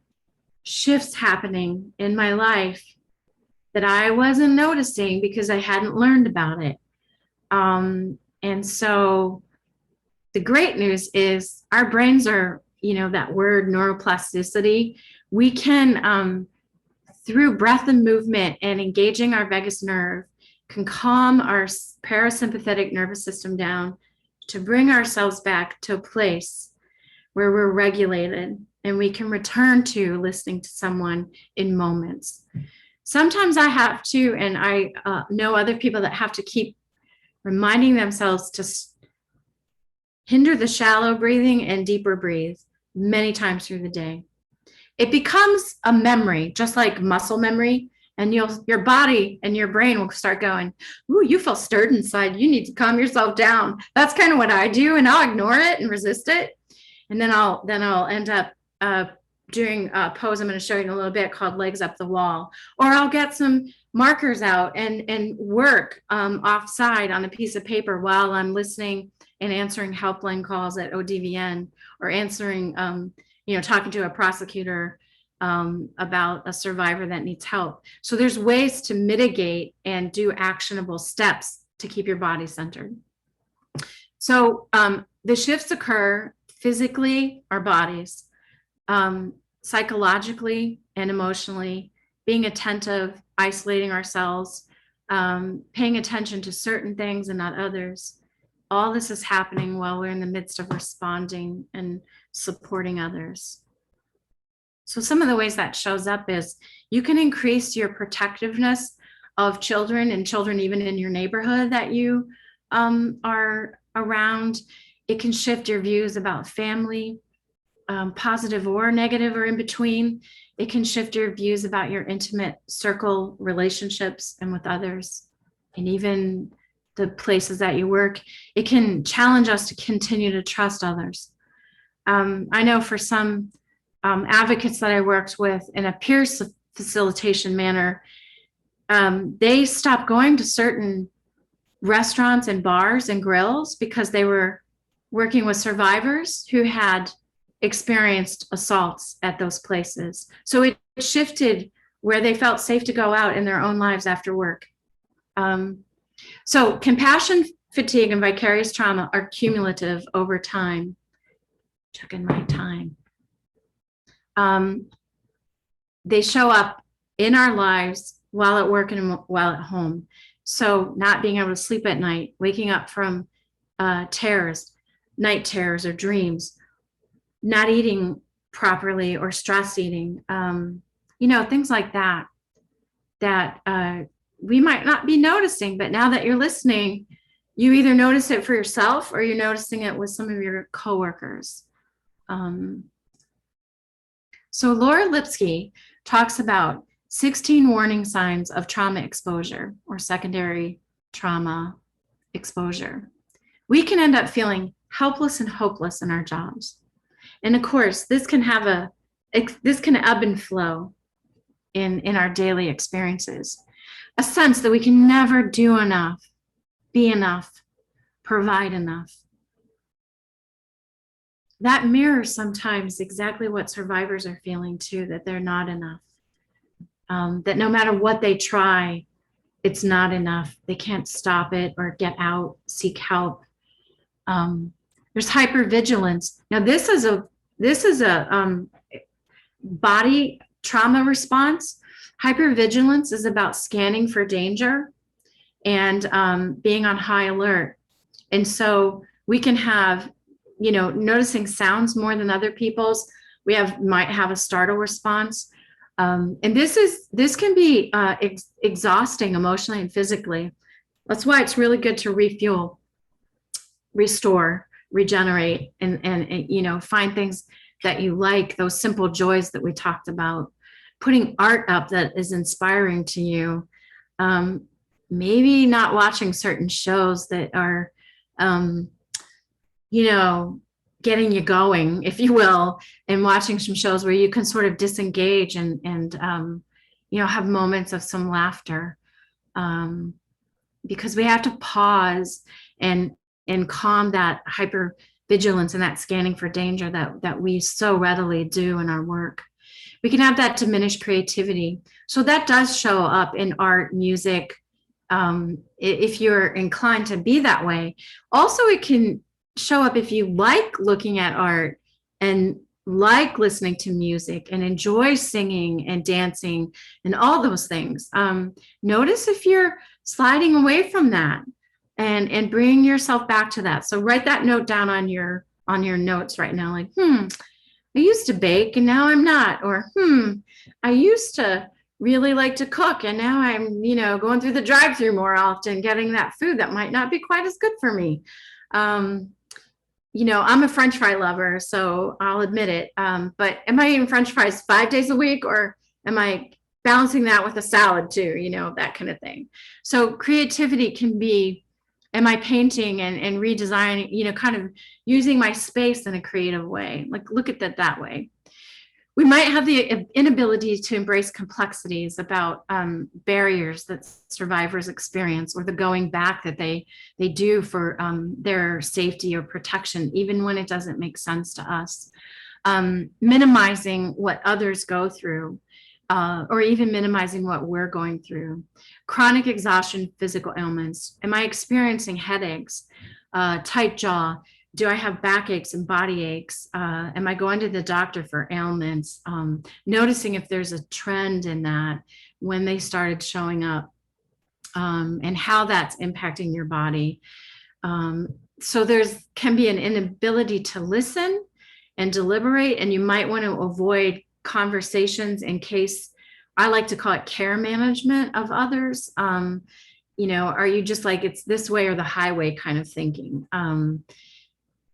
shifts happening in my life that I wasn't noticing because I hadn't learned about it. And so the great news is our brains are, that word neuroplasticity. We can, through breath and movement and engaging our vagus nerve, can calm our parasympathetic nervous system down to bring ourselves back to a place where we're regulated and we can return to listening to someone in moments. Sometimes I have to, and I know other people that have to keep reminding themselves to hinder the shallow breathing and deeper breathe many times through the day. It becomes a memory, just like muscle memory, and your body and your brain will start going, ooh, you feel stirred inside. You need to calm yourself down. That's kind of what I do, and I'll ignore it and resist it. And then I'll end up doing a pose I'm going to show you in a little bit called legs up the wall. Or I'll get some markers out and work offside on a piece of paper while I'm listening and answering helpline calls at ODVN, or answering, talking to a prosecutor about a survivor that needs help. So there's ways to mitigate and do actionable steps to keep your body centered. So the shifts occur physically, our bodies, psychologically and emotionally, being attentive, isolating ourselves, paying attention to certain things and not others. All this is happening while we're in the midst of responding and supporting others. So some of the ways that shows up is you can increase your protectiveness of children, and children even in your neighborhood that you are around. It can shift your views about family, positive or negative or in between. It can shift your views about your intimate circle relationships and with others, and even the places that you work. It can challenge us to continue to trust others. I know for some advocates that I worked with in a peer facilitation manner, they stopped going to certain restaurants and bars and grills because they were working with survivors who had experienced assaults at those places. So it shifted where they felt safe to go out in their own lives after work. So compassion, fatigue, and vicarious trauma are cumulative over time. Checking my time. They show up in our lives while at work and while at home. So not being able to sleep at night, waking up from terrors, night terrors or dreams, not eating properly or stress eating, things like that, we might not be noticing, but now that you're listening, you either notice it for yourself or you're noticing it with some of your coworkers. So Laura Lipsky talks about 16 warning signs of trauma exposure or secondary trauma exposure. We can end up feeling helpless and hopeless in our jobs. And of course, this can ebb and flow in our daily experiences. A sense that we can never do enough, be enough, provide enough. That mirrors sometimes exactly what survivors are feeling too, that they're not enough. That no matter what they try, it's not enough. They can't stop it or get out, seek help. There's hypervigilance. Now this is a body trauma response. Hypervigilance is about scanning for danger and being on high alert. And so we can have, noticing sounds more than other people's. We might have a startle response. And this can be exhausting emotionally and physically. That's why it's really good to refuel, restore, regenerate, and find things that you like, those simple joys that we talked about. Putting art up that is inspiring to you. maybe not watching certain shows that are, um, you know, getting you going, if you will, and watching some shows where you can sort of disengage and you know, have moments of some laughter. Because we have to pause and calm that hyper vigilance and that scanning for danger that we so readily do in our work. We can have that diminished creativity. So that does show up in art, music, if you're inclined to be that way. Also, it can show up if you like looking at art and like listening to music and enjoy singing and dancing and all those things. Notice if you're sliding away from that and bring yourself back to that. So write that note down on your notes right now, like, I used to bake and now I'm not, or I used to really like to cook and now I'm, you know, going through the drive-through more often, getting that food that might not be quite as good for me. You know, I'm a French fry lover, so I'll admit it. But am I eating French fries 5 days a week, or am I balancing that with a salad too? You know, that kind of thing. So creativity can be, am I painting and redesigning, you know, kind of using my space in a creative way? Like, look at that way. We might have the inability to embrace complexities about barriers that survivors experience, or the going back that they do for their safety or protection, even when it doesn't make sense to us. Minimizing what others go through, or even minimizing what we're going through. Chronic exhaustion, physical ailments. Am I experiencing headaches, tight jaw? Do I have backaches and body aches? Am I going to the doctor for ailments? Noticing if there's a trend in that when they started showing up, and how that's impacting your body. So there's can be an inability to listen and deliberate, and you might want to avoid conversations in case, I like to call it care management of others. You know, are you just like, it's this way or the highway kind of thinking?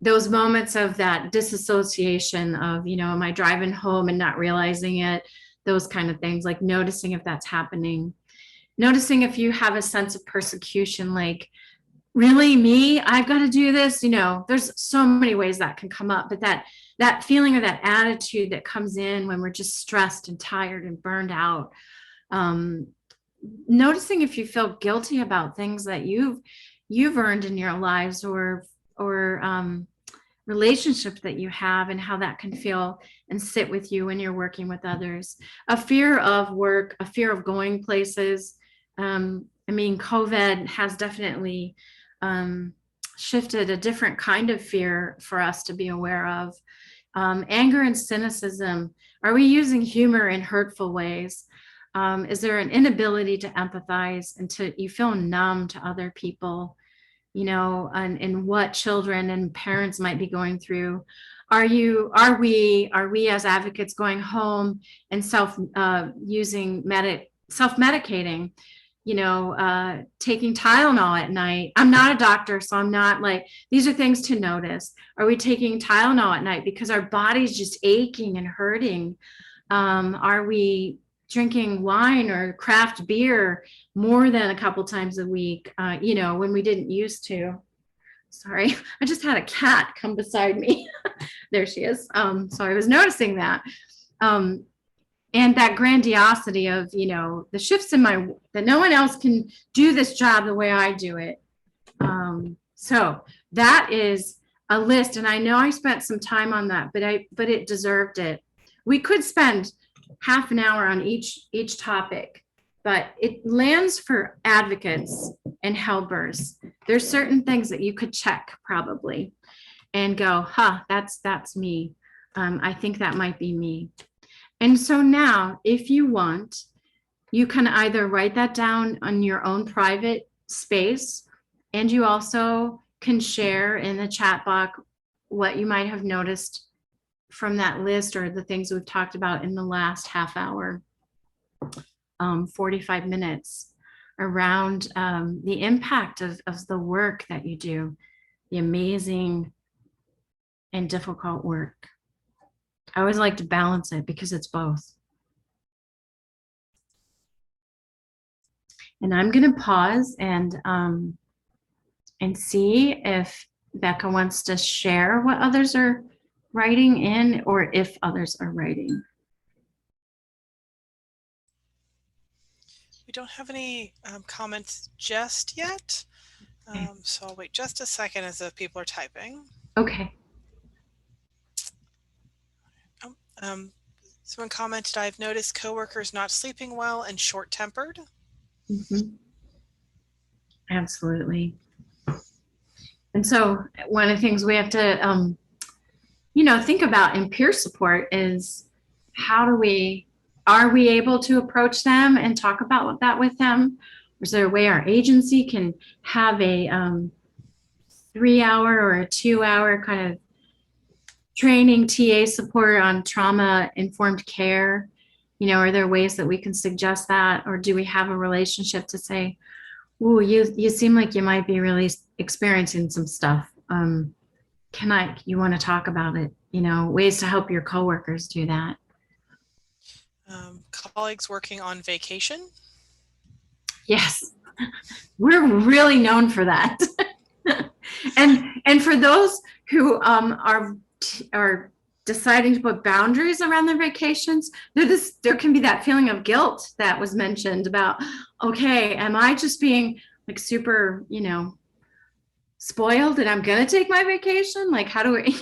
Those moments of that disassociation of, you know, am I driving home and not realizing it? Those kind of things, like noticing if that's happening. Noticing if you have a sense of persecution, like, really, me, I've got to do this. You know, there's so many ways that can come up, but that feeling or that attitude that comes in when we're just stressed and tired and burned out. Noticing if you feel guilty about things that you've earned in your lives, or relationships that you have, and how that can feel and sit with you when you're working with others. A fear of work, a fear of going places. I mean, COVID has definitely shifted a different kind of fear for us to be aware of. Anger and cynicism. Are we using humor in hurtful ways? Is there an inability to empathize and you feel numb to other people, you know, and what children and parents might be going through? Are we as advocates going home and self-medicating, you know, taking Tylenol at night? I'm not a doctor, so I'm not like, these are things to notice. Are we taking Tylenol at night because our body's just aching and hurting? Are we drinking wine or craft beer more than a couple times a week, you know, when we didn't used to? Sorry, I just had a cat come beside me. There she is. So I was noticing that. And that grandiosity of, you know, the shifts in that no one else can do this job the way I do it. So that is a list, and I know I spent some time on that, but it deserved it. We could spend half an hour on each topic, but it lands for advocates and helpers. There's certain things that you could check probably and go, that's me. I think that might be me. And so now, if you want, you can either write that down on your own private space, and you also can share in the chat box what you might have noticed from that list, or the things we've talked about in the last half hour, 45 minutes, around the impact of the work that you do, the amazing and difficult work. I always like to balance it because it's both. And I'm going to pause and see if Becca wants to share what others are writing in, or if others are writing. We don't have any comments just yet. Okay. So I'll wait just a second as if people are typing. Okay. Someone commented, I've noticed coworkers not sleeping well and short-tempered. Mm-hmm. Absolutely. And so one of the things we have to, think about in peer support is are we able to approach them and talk about that with them? Or is there a way our agency can have a 3-hour or a 2-hour kind of training TA support on trauma informed care? Are there ways that we can suggest that? Or do we have a relationship to say, ooh, you seem like you might be really experiencing some stuff. You want to talk about it? Ways to help your coworkers do that. Colleagues working on vacation. Yes, we're really known for that. and for those who are deciding to put boundaries around their vacations, there can be that feeling of guilt that was mentioned about, okay, am I just being like super, spoiled and I'm gonna take my vacation? Like, how do we,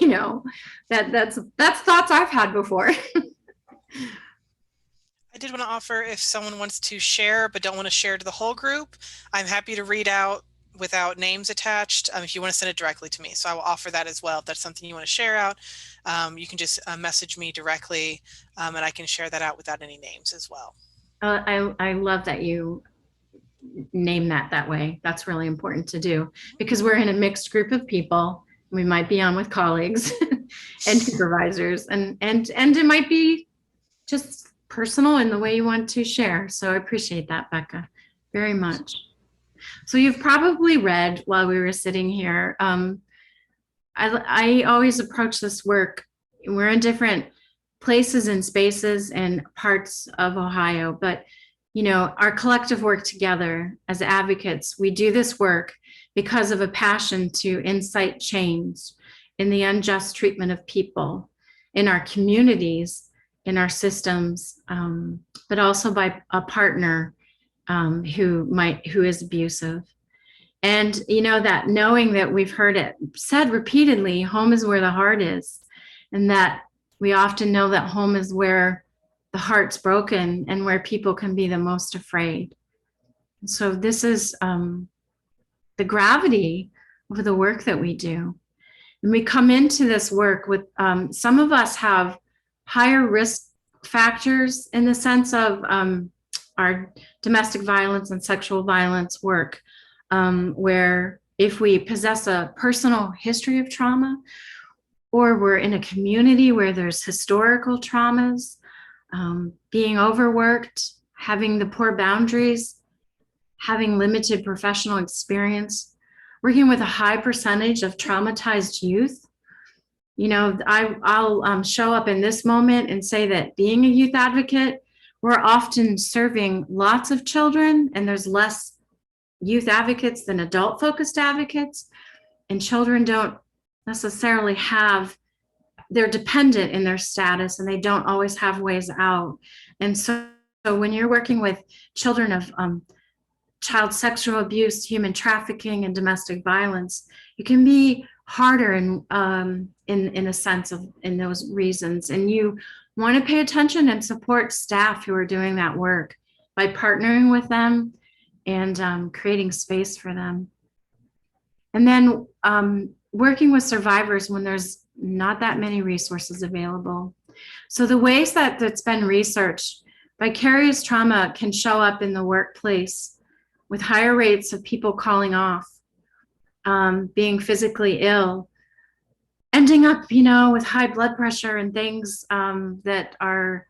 that's thoughts I've had before. I did want to offer, if someone wants to share but don't want to share to the whole group, I'm happy to read out without names attached if you want to send it directly to me. So I will offer that as well. If that's something you want to share out, you can just message me directly and I can share that out without any names as well. I love that you name that way. That's really important to do, because we're in a mixed group of people. We might be on with colleagues and supervisors, and it might be just personal in the way you want to share. So I appreciate that, Becca, very much. So you've probably read while we were sitting here, I always approach this work, we're in different places and spaces and parts of Ohio, but our collective work together as advocates, we do this work because of a passion to incite change in the unjust treatment of people in our communities, in our systems, but also by a partner who is abusive. And that knowing that we've heard it said repeatedly, home is where the heart is, and that we often know that home is where the heart's broken and where people can be the most afraid. So this is the gravity of the work that we do. And we come into this work with, some of us have higher risk factors in the sense of our domestic violence and sexual violence work, where if we possess a personal history of trauma, or we're in a community where there's historical traumas, being overworked, having the poor boundaries, having limited professional experience, working with a high percentage of traumatized youth. I'll show up in this moment and say that being a youth advocate, we're often serving lots of children, and there's less youth advocates than adult focused advocates, and children don't necessarily they're dependent in their status and they don't always have ways out. And so when you're working with children of child sexual abuse, human trafficking, and domestic violence, it can be harder in a sense of in those reasons. And you want to pay attention and support staff who are doing that work by partnering with them and creating space for them. And then working with survivors when there's not that many resources available. So the ways that's been researched, vicarious trauma can show up in the workplace with higher rates of people calling off, being physically ill, ending up, with high blood pressure and things that are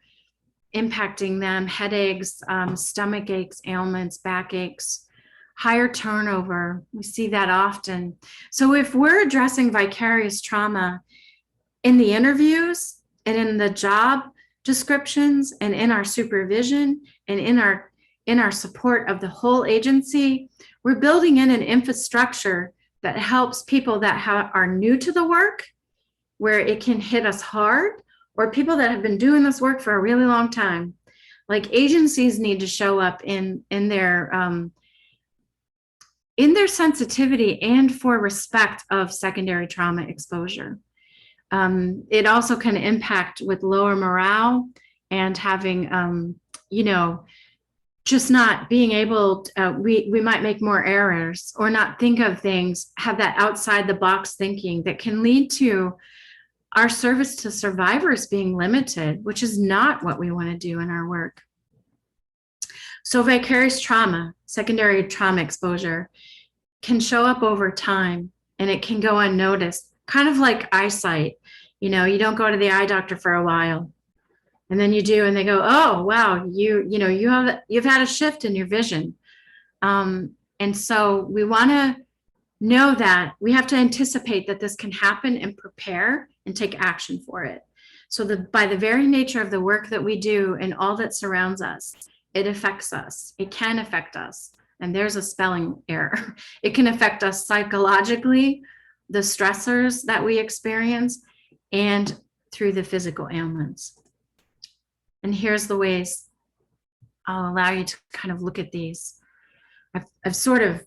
impacting them, headaches, stomach aches, ailments, backaches, higher turnover. We see that often. So if we're addressing vicarious trauma in the interviews and in the job descriptions and in our supervision and in our in our support of the whole agency, we're building in an infrastructure that helps people that are new to the work, where it can hit us hard, or people that have been doing this work for a really long time. Like, agencies need to show up in their sensitivity and for respect of secondary trauma exposure. It also can impact with lower morale and having, you know, just not being able to, we might make more errors or not think of things, have that outside the box thinking that can lead to our service to survivors being limited, which is not what we want to do in our work. So vicarious trauma, secondary trauma exposure, can show up over time, and it can go unnoticed, kind of like eyesight. You know, you don't go to the eye doctor for a while, and then you do, and they go, oh, wow, you've had a shift in your vision. And so we want to know that we have to anticipate that this can happen and prepare and take action for it. So by the very nature of the work that we do and all that surrounds us, it affects us. It can affect us. And there's a spelling error. It can affect us psychologically, the stressors that we experience, and through the physical ailments. And here's the ways I'll allow you to kind of look at these. I've sort of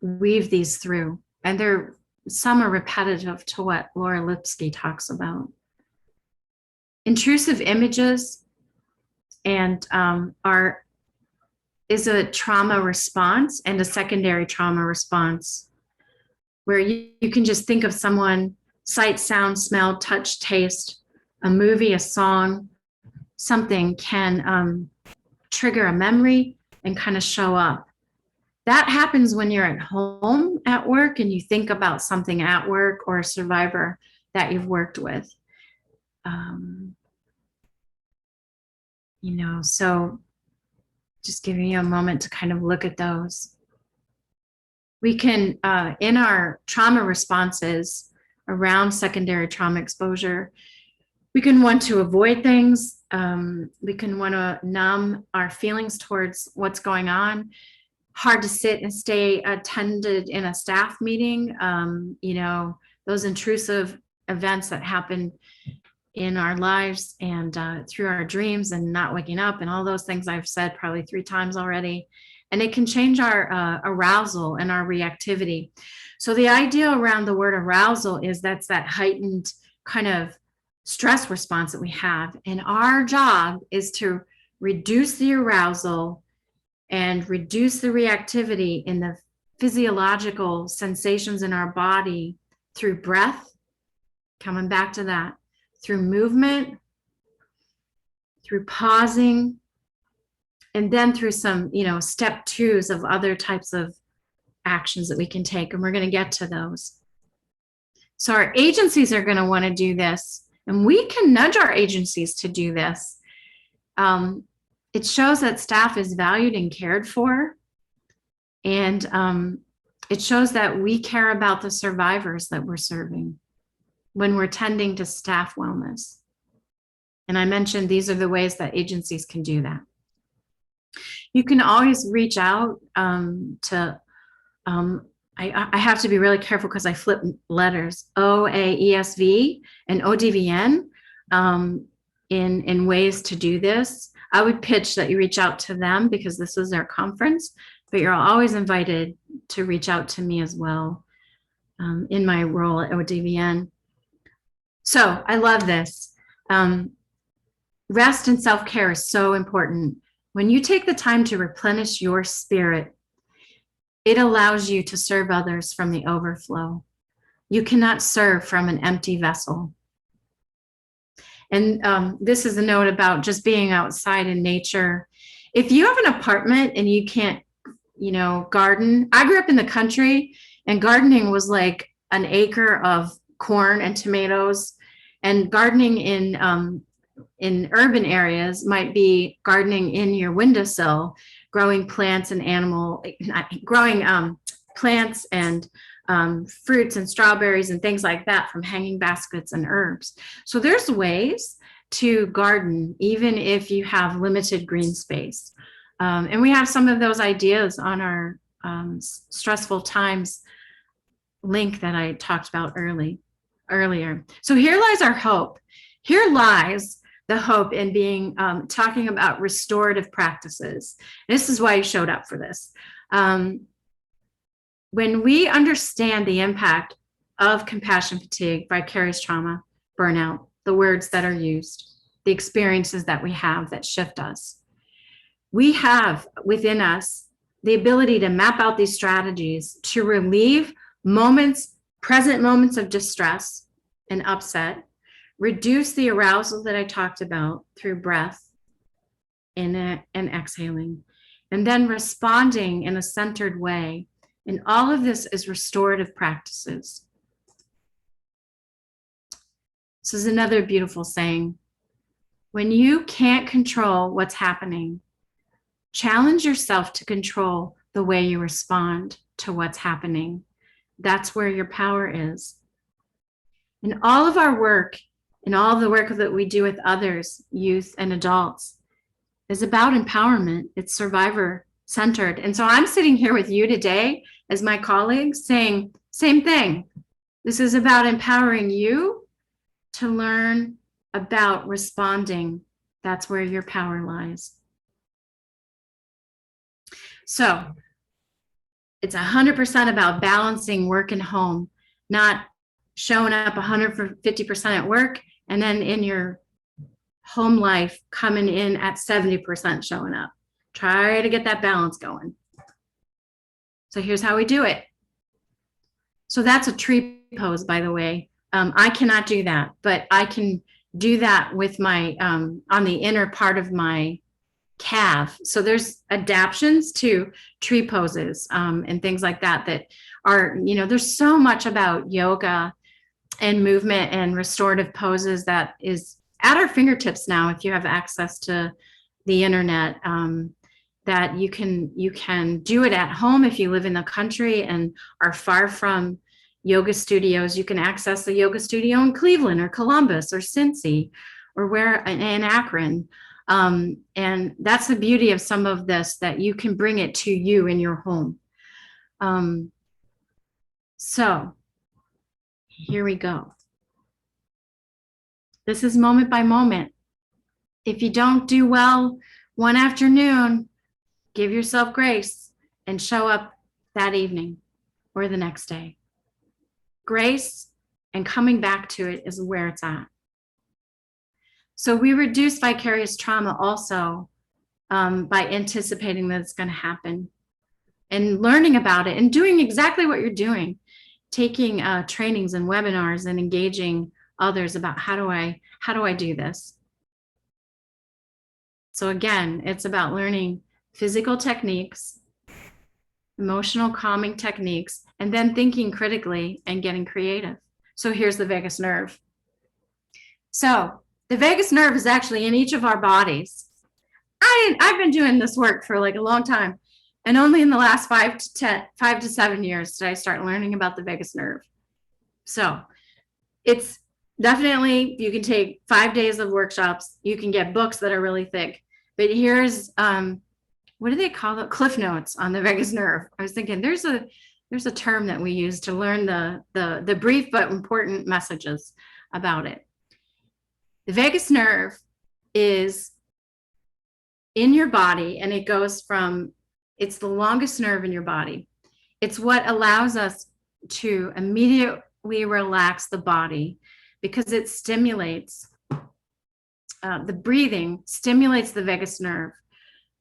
weaved these through, and some are repetitive to what Laura Lipsky talks about. Intrusive images and is a trauma response and a secondary trauma response, where you can just think of someone, sight, sound, smell, touch, taste, a movie, a song, something can trigger a memory and kind of show up. That happens when you're at home at work and you think about something at work or a survivor that you've worked with. So just giving you a moment to kind of look at those. We can, in our trauma responses around secondary trauma exposure, we can want to avoid things. We can want to numb our feelings towards what's going on. Hard to sit and stay attended in a staff meeting. Those intrusive events that happen in our lives and through our dreams and not waking up and all those things I've said probably 3 times already. And it can change our arousal and our reactivity. So the idea around the word arousal is that's that heightened kind of stress response that we have. And our job is to reduce the arousal and reduce the reactivity in the physiological sensations in our body through breath, coming back to that, through movement, through pausing, and then through some, step 2s of other types of actions that we can take. And we're going to get to those. So our agencies are going to want to do this, and we can nudge our agencies to do this. It shows that staff is valued and cared for. And it shows that we care about the survivors that we're serving when we're tending to staff wellness. And I mentioned these are the ways that agencies can do that. You can always reach out to, I have to be really careful because I flip letters, OAESV and ODVN in ways to do this. I would pitch that you reach out to them because this is their conference, but you're always invited to reach out to me as well in my role at ODVN. So I love this. Rest and self-care is so important. When you take the time to replenish your spirit, it allows you to serve others from the overflow. You cannot serve from an empty vessel. And this is a note about just being outside in nature. If you have an apartment and you can't, garden. I grew up in the country, and gardening was like an acre of corn and tomatoes. And gardening in urban areas might be gardening in your windowsill, growing plants and plants and fruits and strawberries and things like that from hanging baskets and herbs. So there's ways to garden even if you have limited green space. And we have some of those ideas on our stressful times link that I talked about earlier. So here lies our hope. Here lies the hope in being talking about restorative practices. This is why I showed up for this. When we understand the impact of compassion fatigue, vicarious trauma, burnout, the words that are used, the experiences that we have that shift us, we have within us the ability to map out these strategies to relieve present moments of distress and upset, reduce the arousal that I talked about through breath and exhaling, and then responding in a centered way. And all of this is restorative practices. This is another beautiful saying. When you can't control what's happening, challenge yourself to control the way you respond to what's happening. That's where your power is. And all of our work and all the work that we do with others, youth and adults, is about empowerment. It's survivor centered. And so I'm sitting here with you today as my colleagues saying, same thing. This is about empowering you to learn about responding. That's where your power lies. So it's 100% about balancing work and home, not showing up 150% at work and then in your home life coming in at 70% showing up. Try to get that balance going. So here's how we do it. So that's a tree pose, by the way. I cannot do that, but I can do that with my, on the inner part of my calf. So there's adaptations to tree poses and things like that that are, there's so much about yoga and movement and restorative poses that is at our fingertips now if you have access to the internet, that you can do it at home if you live in the country and are far from yoga studios. You can access a yoga studio in Cleveland or Columbus or Cincy or where in Akron. And that's the beauty of some of this, that you can bring it to you in your home. So here we go. This is moment by moment. If you don't do well one afternoon, give yourself grace and show up that evening or the next day. Grace and coming back to it is where it's at. So we reduce vicarious trauma also by anticipating that it's going to happen and learning about it and doing exactly what you're doing, taking trainings and webinars and engaging others about how do I do this. So again, it's about learning physical techniques, emotional calming techniques, and then thinking critically and getting creative. So here's the vagus nerve. So the vagus nerve is actually in each of our bodies. I've been doing this work for like a long time, and only in the last 5 to 7 years did I start learning about the vagus nerve. So it's definitely, you can take 5 days of workshops. You can get books that are really thick, but here's, what do they call it? Cliff notes on the vagus nerve. I was thinking there's a term that we use to learn the brief but important messages about it. The vagus nerve is in your body, and it goes from, it's the longest nerve in your body. It's what allows us to immediately relax the body because it stimulates, the breathing stimulates the vagus nerve,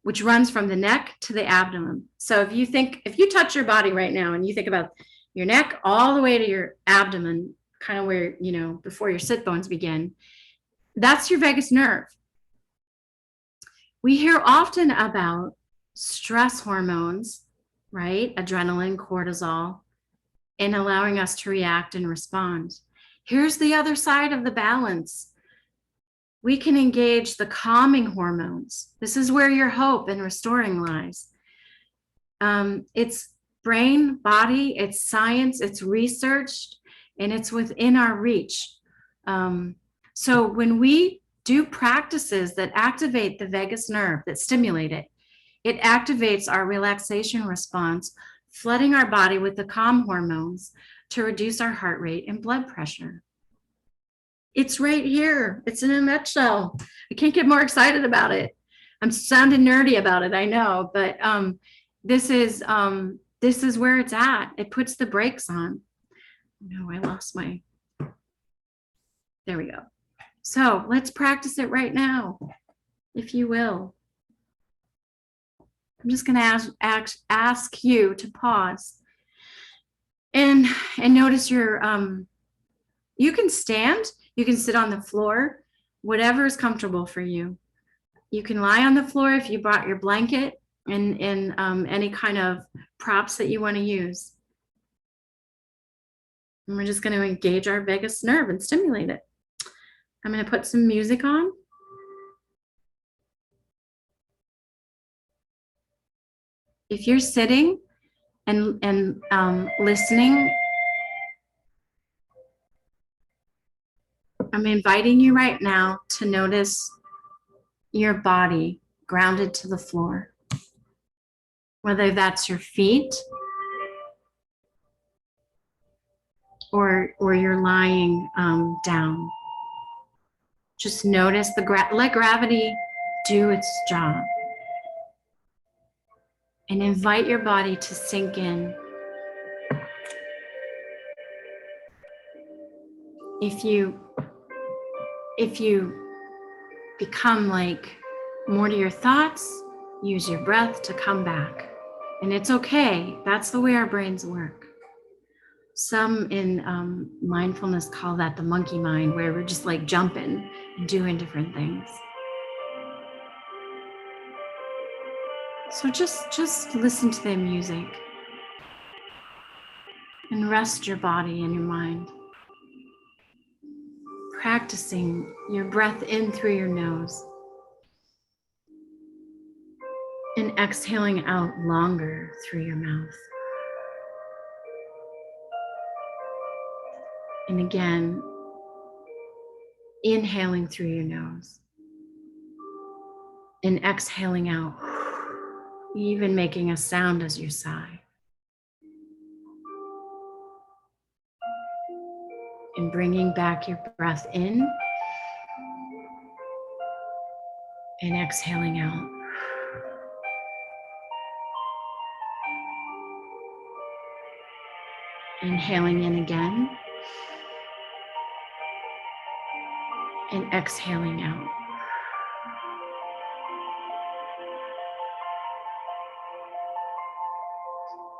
which runs from the neck to the abdomen. So if you touch your body right now and you think about your neck all the way to your abdomen, kind of where, before your sit bones begin, that's your vagus nerve. We hear often about stress hormones, right? Adrenaline, cortisol, and allowing us to react and respond. Here's the other side of the balance. We can engage the calming hormones. This is where your hope and restoring lies. It's brain, body, it's science, it's researched, and it's within our reach. So when we do practices that activate the vagus nerve, that stimulate it, It activates our relaxation response, flooding our body with the calm hormones to reduce our heart rate and blood pressure. It's right here. It's in a nutshell. I can't get more excited about it. I'm sounding nerdy about it, I know, but this is where it's at. It puts the brakes on. No, I lost my, there we go. So let's practice it right now, if you will. I'm just gonna ask you to pause and notice your, you can stand, you can sit on the floor, whatever is comfortable for you. You can lie on the floor if you brought your blanket and any kind of props that you want to use. And we're just going to engage our vagus nerve and stimulate it. I'm going to put some music on. If you're sitting and listening, I'm inviting you right now to notice your body grounded to the floor, whether that's your feet or you're lying down. Just notice let gravity do its job, and invite your body to sink in. If you become like more to your thoughts, use your breath to come back. And it's okay. That's the way our brains work. Some in mindfulness call that the monkey mind, where we're just like jumping and doing different things. So just listen to the music and rest your body and your mind. Practicing your breath in through your nose and exhaling out longer through your mouth. And again, inhaling through your nose and exhaling out, even making a sound as you sigh. And bringing back your breath in and exhaling out. Inhaling in again and exhaling out.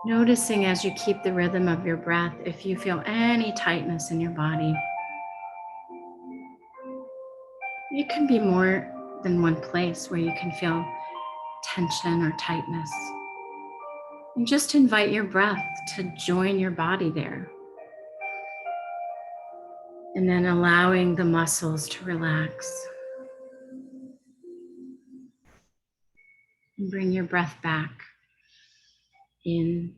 Noticing as you keep the rhythm of your breath, if you feel any tightness in your body. It can be more than one place where you can feel tension or tightness. And just invite your breath to join your body there. And then allowing the muscles to relax. And bring your breath back in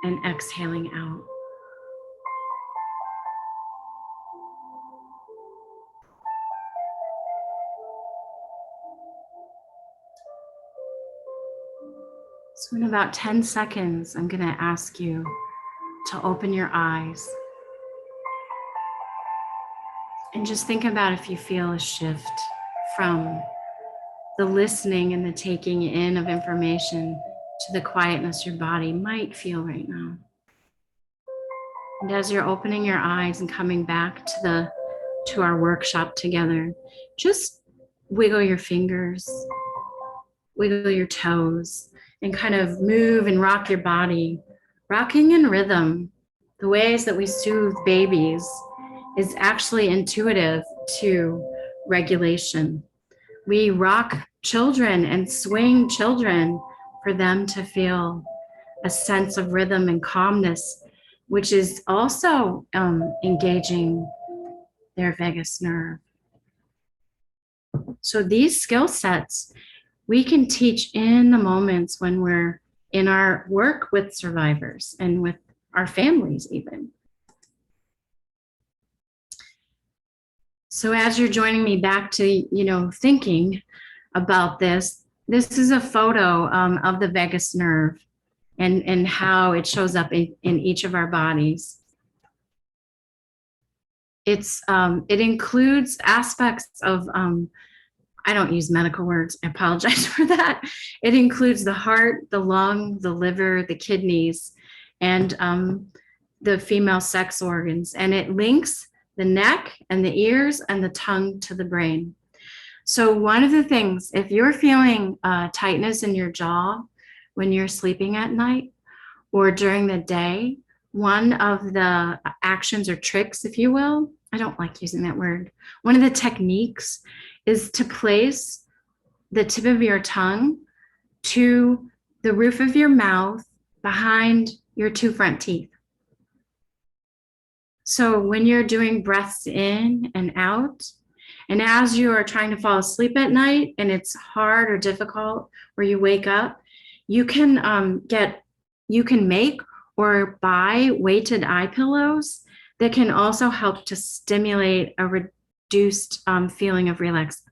and exhaling out. So in about 10 seconds, I'm going to ask you to open your eyes and just think about if you feel a shift from the listening and the taking in of information to the quietness your body might feel right now. And as you're opening your eyes and coming back to our workshop together, just wiggle your fingers, wiggle your toes, and kind of move and rock your body. Rocking in rhythm, the ways that we soothe babies, is actually intuitive to regulation. We rock children and swing children for them to feel a sense of rhythm and calmness, which is also engaging their vagus nerve. So these skill sets we can teach in the moments when we're in our work with survivors and with our families even. So as you're joining me back to, thinking about this, This is a photo of the vagus nerve and how it shows up in each of our bodies. It includes aspects of, I don't use medical words, I apologize for that. It includes the heart, the lung, the liver, the kidneys, and the female sex organs. And it links the neck and the ears and the tongue to the brain. So one of the things, if you're feeling tightness in your jaw when you're sleeping at night or during the day, one of the actions or tricks, if you will, I don't like using that word. One of the techniques is to place the tip of your tongue to the roof of your mouth behind your two front teeth. So when you're doing breaths in and out, and as you are trying to fall asleep at night and it's hard or difficult or you wake up, you can make or buy weighted eye pillows that can also help to stimulate a reduced feeling of relax.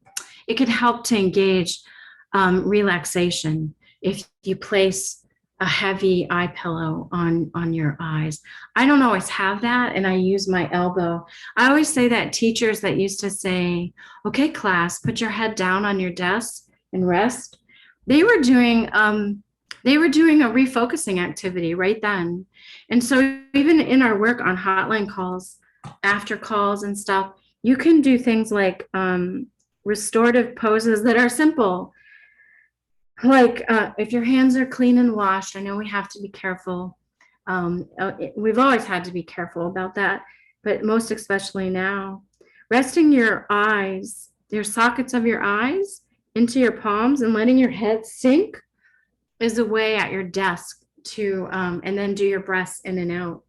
It can help to engage relaxation if you place a heavy eye pillow on your eyes. I don't always have that, and I use my elbow. I always say that teachers that used to say, okay, class, put your head down on your desk and rest, they were doing a refocusing activity right then. And so even in our work on hotline calls, after calls and stuff, you can do things like restorative poses that are simple. Like if your hands are clean and washed, I know we have to be careful. We've always had to be careful about that, but most especially now. Resting your eyes, your sockets of your eyes into your palms and letting your head sink is a way at your desk to, and then do your breaths in and out.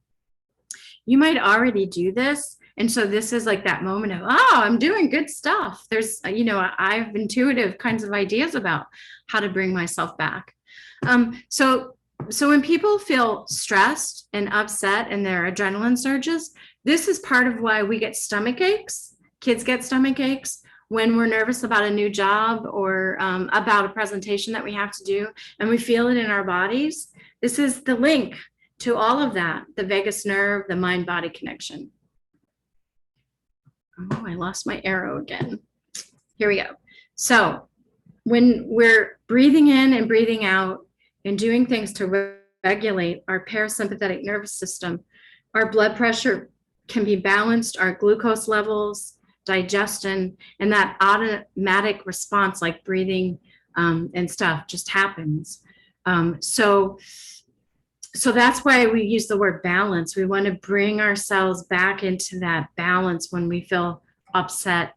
You might already do this. And so this is like that moment of, oh, I'm doing good stuff. There's, I have intuitive kinds of ideas about how to bring myself back. So when people feel stressed and upset and their adrenaline surges, this is part of why we get stomach aches. Kids get stomach aches when we're nervous about a new job or about a presentation that we have to do, and we feel it in our bodies. This is the link to all of that, the vagus nerve, the mind-body connection. Oh, I lost my arrow again. Here we go. So when we're breathing in and breathing out and doing things to regulate our parasympathetic nervous system, our blood pressure can be balanced, our glucose levels, digestion, and that automatic response like breathing and stuff just happens. So that's why we use the word balance. We want to bring ourselves back into that balance when we feel upset,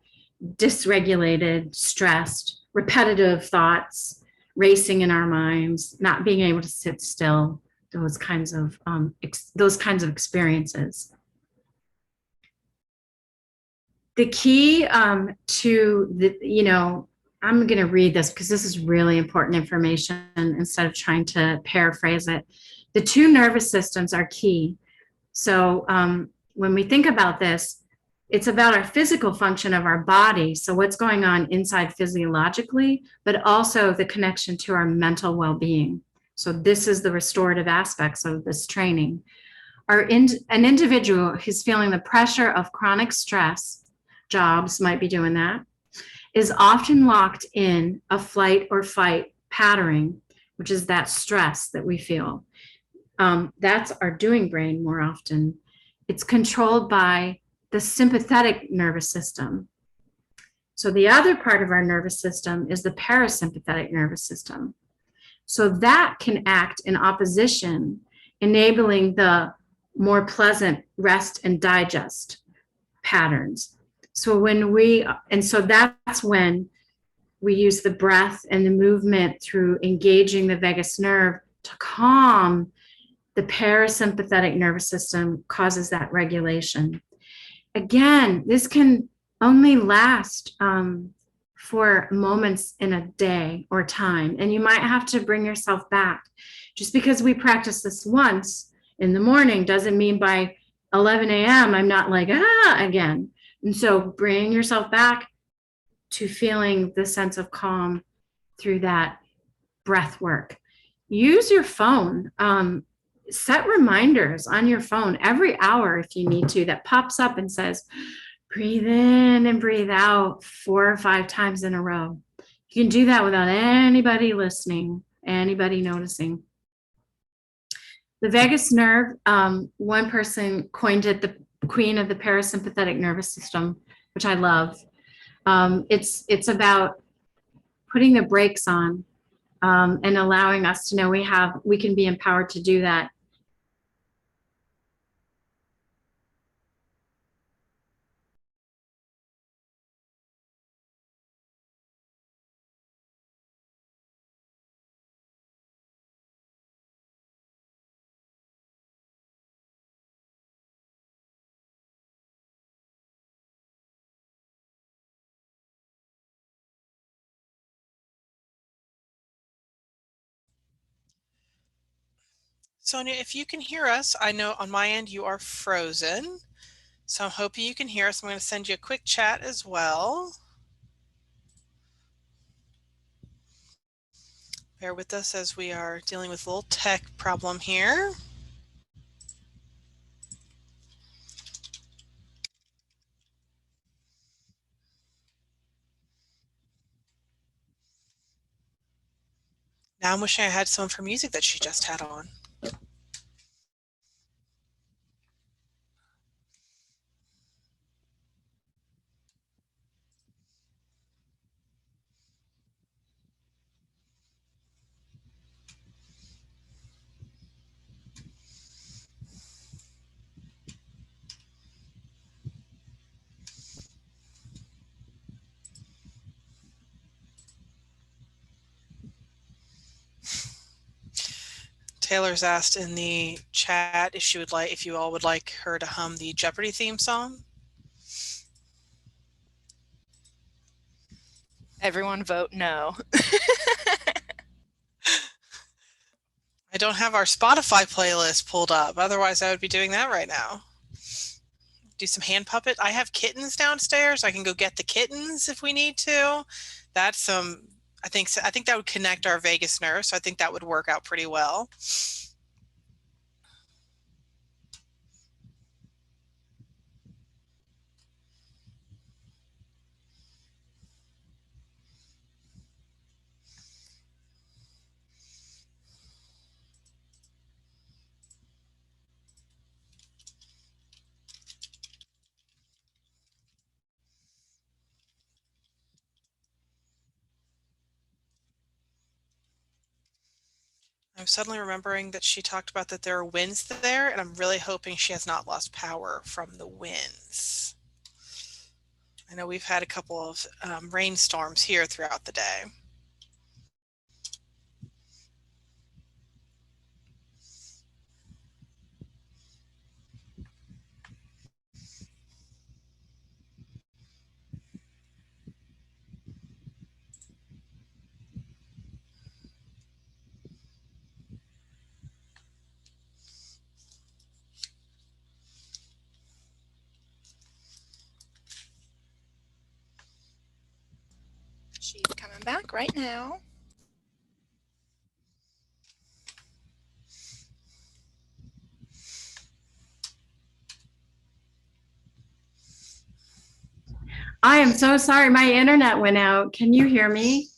dysregulated, stressed, repetitive thoughts racing in our minds, not being able to sit still, those kinds of experiences. The key to the, I'm going to read this because this is really important information instead of trying to paraphrase it. The two nervous systems are key. So when we think about this, it's about our physical function of our body. So what's going on inside physiologically, but also the connection to our mental well-being. So this is the restorative aspects of this training. An individual who's feeling the pressure of chronic stress, jobs might be doing that, is often locked in a flight or fight patterning, which is that stress that we feel. That's our doing brain more often. It's controlled by the sympathetic nervous system. So the other part of our nervous system is the parasympathetic nervous system. So that can act in opposition, enabling the more pleasant rest and digest patterns. So that's when we use the breath and the movement through engaging the vagus nerve to calm the parasympathetic nervous system, causes that regulation. Again, this can only last for moments in a day or time, and you might have to bring yourself back. Just because we practice this once in the morning doesn't mean by 11 a.m. I'm not like, again. And so bring yourself back to feeling the sense of calm through that breath work. Use your phone. Set reminders on your phone every hour if you need to, that pops up and says, breathe in and breathe out 4 or 5 times in a row. You can do that without anybody listening, anybody noticing. The vagus nerve, one person coined it the queen of the parasympathetic nervous system, which I love. It's about putting the brakes on and allowing us to know we can be empowered to do that. Sonia, if you can hear us, I know on my end you are frozen. So I'm hoping you can hear us. I'm going to send you a quick chat as well. Bear with us as we are dealing with a little tech problem here. Now I'm wishing I had some of her music that she just had on. Taylor's asked in the chat if you all would like her to hum the Jeopardy theme song. Everyone vote no. I don't have our Spotify playlist pulled up. Otherwise, I would be doing that right now. Do some hand puppet. I have kittens downstairs. I can go get the kittens if we need to. That's some. I think that would connect our vagus nerve. So I think that would work out pretty well. I'm suddenly remembering that she talked about that there are winds there, and I'm really hoping she has not lost power from the winds. I know we've had a couple of rainstorms here throughout the day. She's coming back right now. I am so sorry. My internet went out. Can you hear me?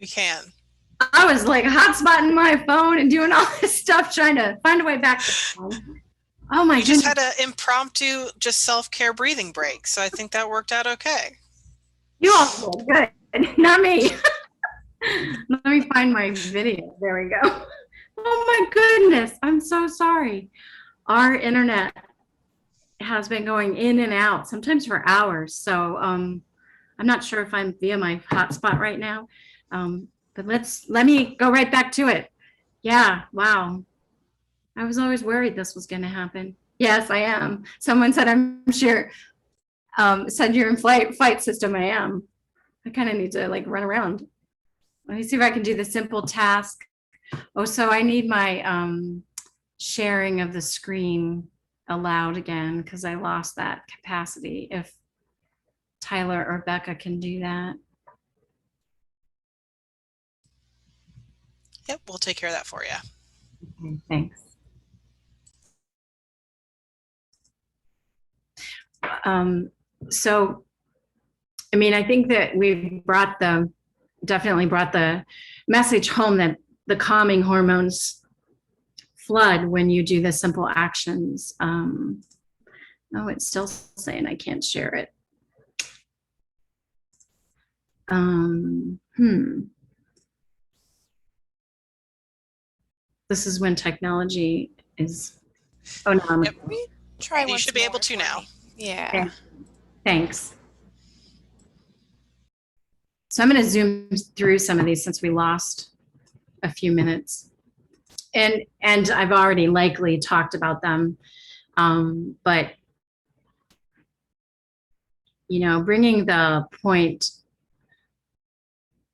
We can. I was like hotspotting my phone and doing all this stuff, trying to find a way back to the phone. Oh my goodness. You just had an impromptu, just self-care breathing break. So I think that worked out okay. You all did good. Not me. Let me find my video. There we go. Oh my goodness. I'm so sorry. Our internet has been going in and out, sometimes for hours. So I'm not sure if I'm via my hotspot right now. But let me go right back to it. Yeah, wow. I was always worried this was going to happen. Yes, I am. Someone said, I'm sure, said you're in flight system. I am. I kind of need to like run around. Let me see if I can do the simple task. Oh, so I need my sharing of the screen allowed again because I lost that capacity. If Tyler or Becca can do that. Yep, we'll take care of that for you. Okay, thanks. So, I mean, I think that we definitely brought the message home that the calming hormones flood when you do the simple actions. Oh, it's still saying I can't share it. This is when technology is, oh no. Yep. Try You once should be able more to for now. me. Yeah. Thanks. So I'm going to zoom through some of these since we lost a few minutes. And I've already likely talked about them. But, you know, bringing the point,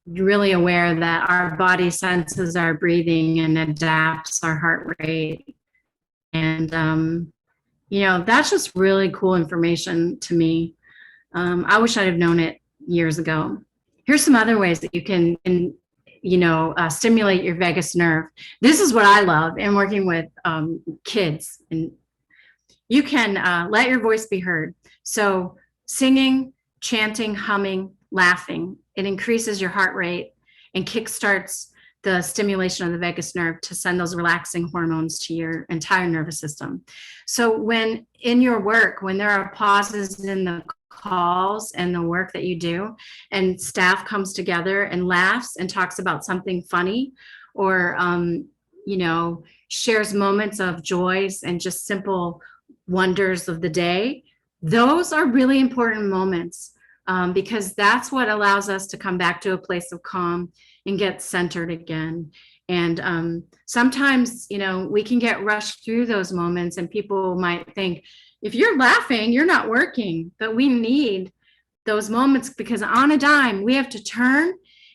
really aware that our body senses our breathing and adapts our heart rate. And, you know, that's just really cool information to me. I wish I'd have known it years ago. Here's some other ways that you can, you know, stimulate your vagus nerve. This is what I love in working with kids. And you can let your voice be heard. So singing, chanting, humming, laughing, it increases your heart rate and kickstarts the stimulation of the vagus nerve to send those relaxing hormones to your entire nervous system. So when in your work, when there are pauses in the calls and the work that you do, and staff comes together and laughs and talks about something funny, or you know, shares moments of joys and just simple wonders of the day, those are really important moments, because that's what allows us to come back to a place of calm and get centered again. And sometimes, you know, we can get rushed through those moments, and people might think, if you're laughing, you're not working. But we need those moments, because on a dime, we have to turn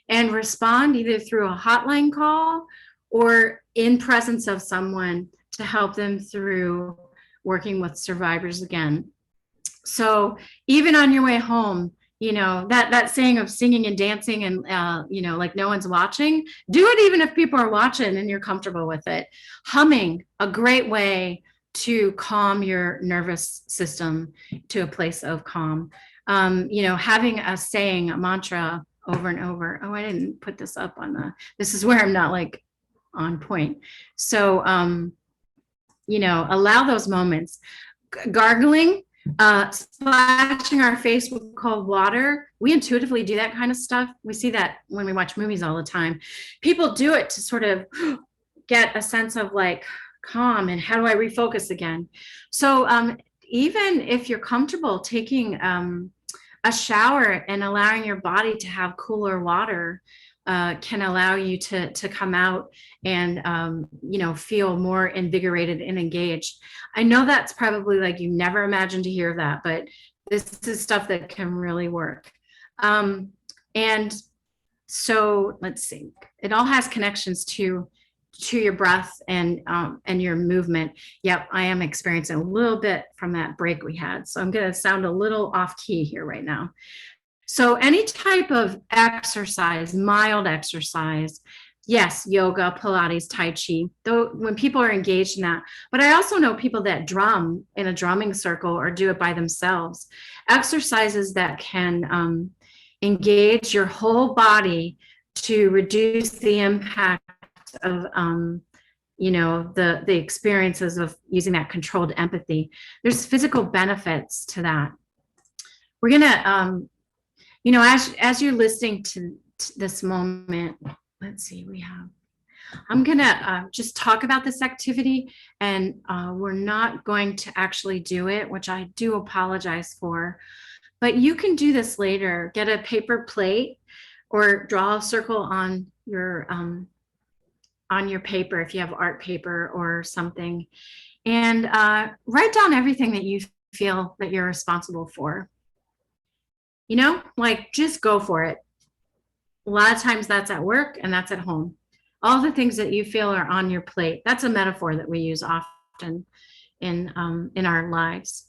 and respond either through a hotline call or in presence of someone to help them through working with survivors again. So even on your way home, you know, that saying of singing and dancing and, you know, like no one's watching, do it even if people are watching and you're comfortable with it. Humming, a great way to calm your nervous system to a place of calm. You know, having a saying, a mantra over and over. Oh, I didn't put this up on this is where I'm not like on point. So, you know, allow those moments. Gargling, splashing our face with cold water. We intuitively do that kind of stuff. We see that when we watch movies all the time. People do it to sort of get a sense of like calm and how do I refocus again. So even if you're comfortable taking a shower and allowing your body to have cooler water, can allow you to come out and you know, feel more invigorated and engaged. I know that's probably like you never imagined to hear that, but this is stuff that can really work. And so let's see, it all has connections to your breath and your movement. Yep, I am experiencing a little bit from that break we had, so I'm going to sound a little off key here right now. So any type of exercise, mild exercise, yes, yoga, Pilates, Tai Chi, though when people are engaged in that. But I also know people that drum in a drumming circle or do it by themselves. Exercises that can engage your whole body to reduce the impact of you know, the experiences of using that controlled empathy. There's physical benefits to that. We're gonna you know, as you're listening to this moment, let's see, I'm gonna just talk about this activity, and we're not going to actually do it, which I do apologize for, but you can do this later. Get a paper plate or draw a circle on your paper if you have art paper or something, and write down everything that you feel that you're responsible for. You know, like just go for it. A lot of times that's at work and that's at home. All the things that you feel are on your plate. That's a metaphor that we use often in our lives.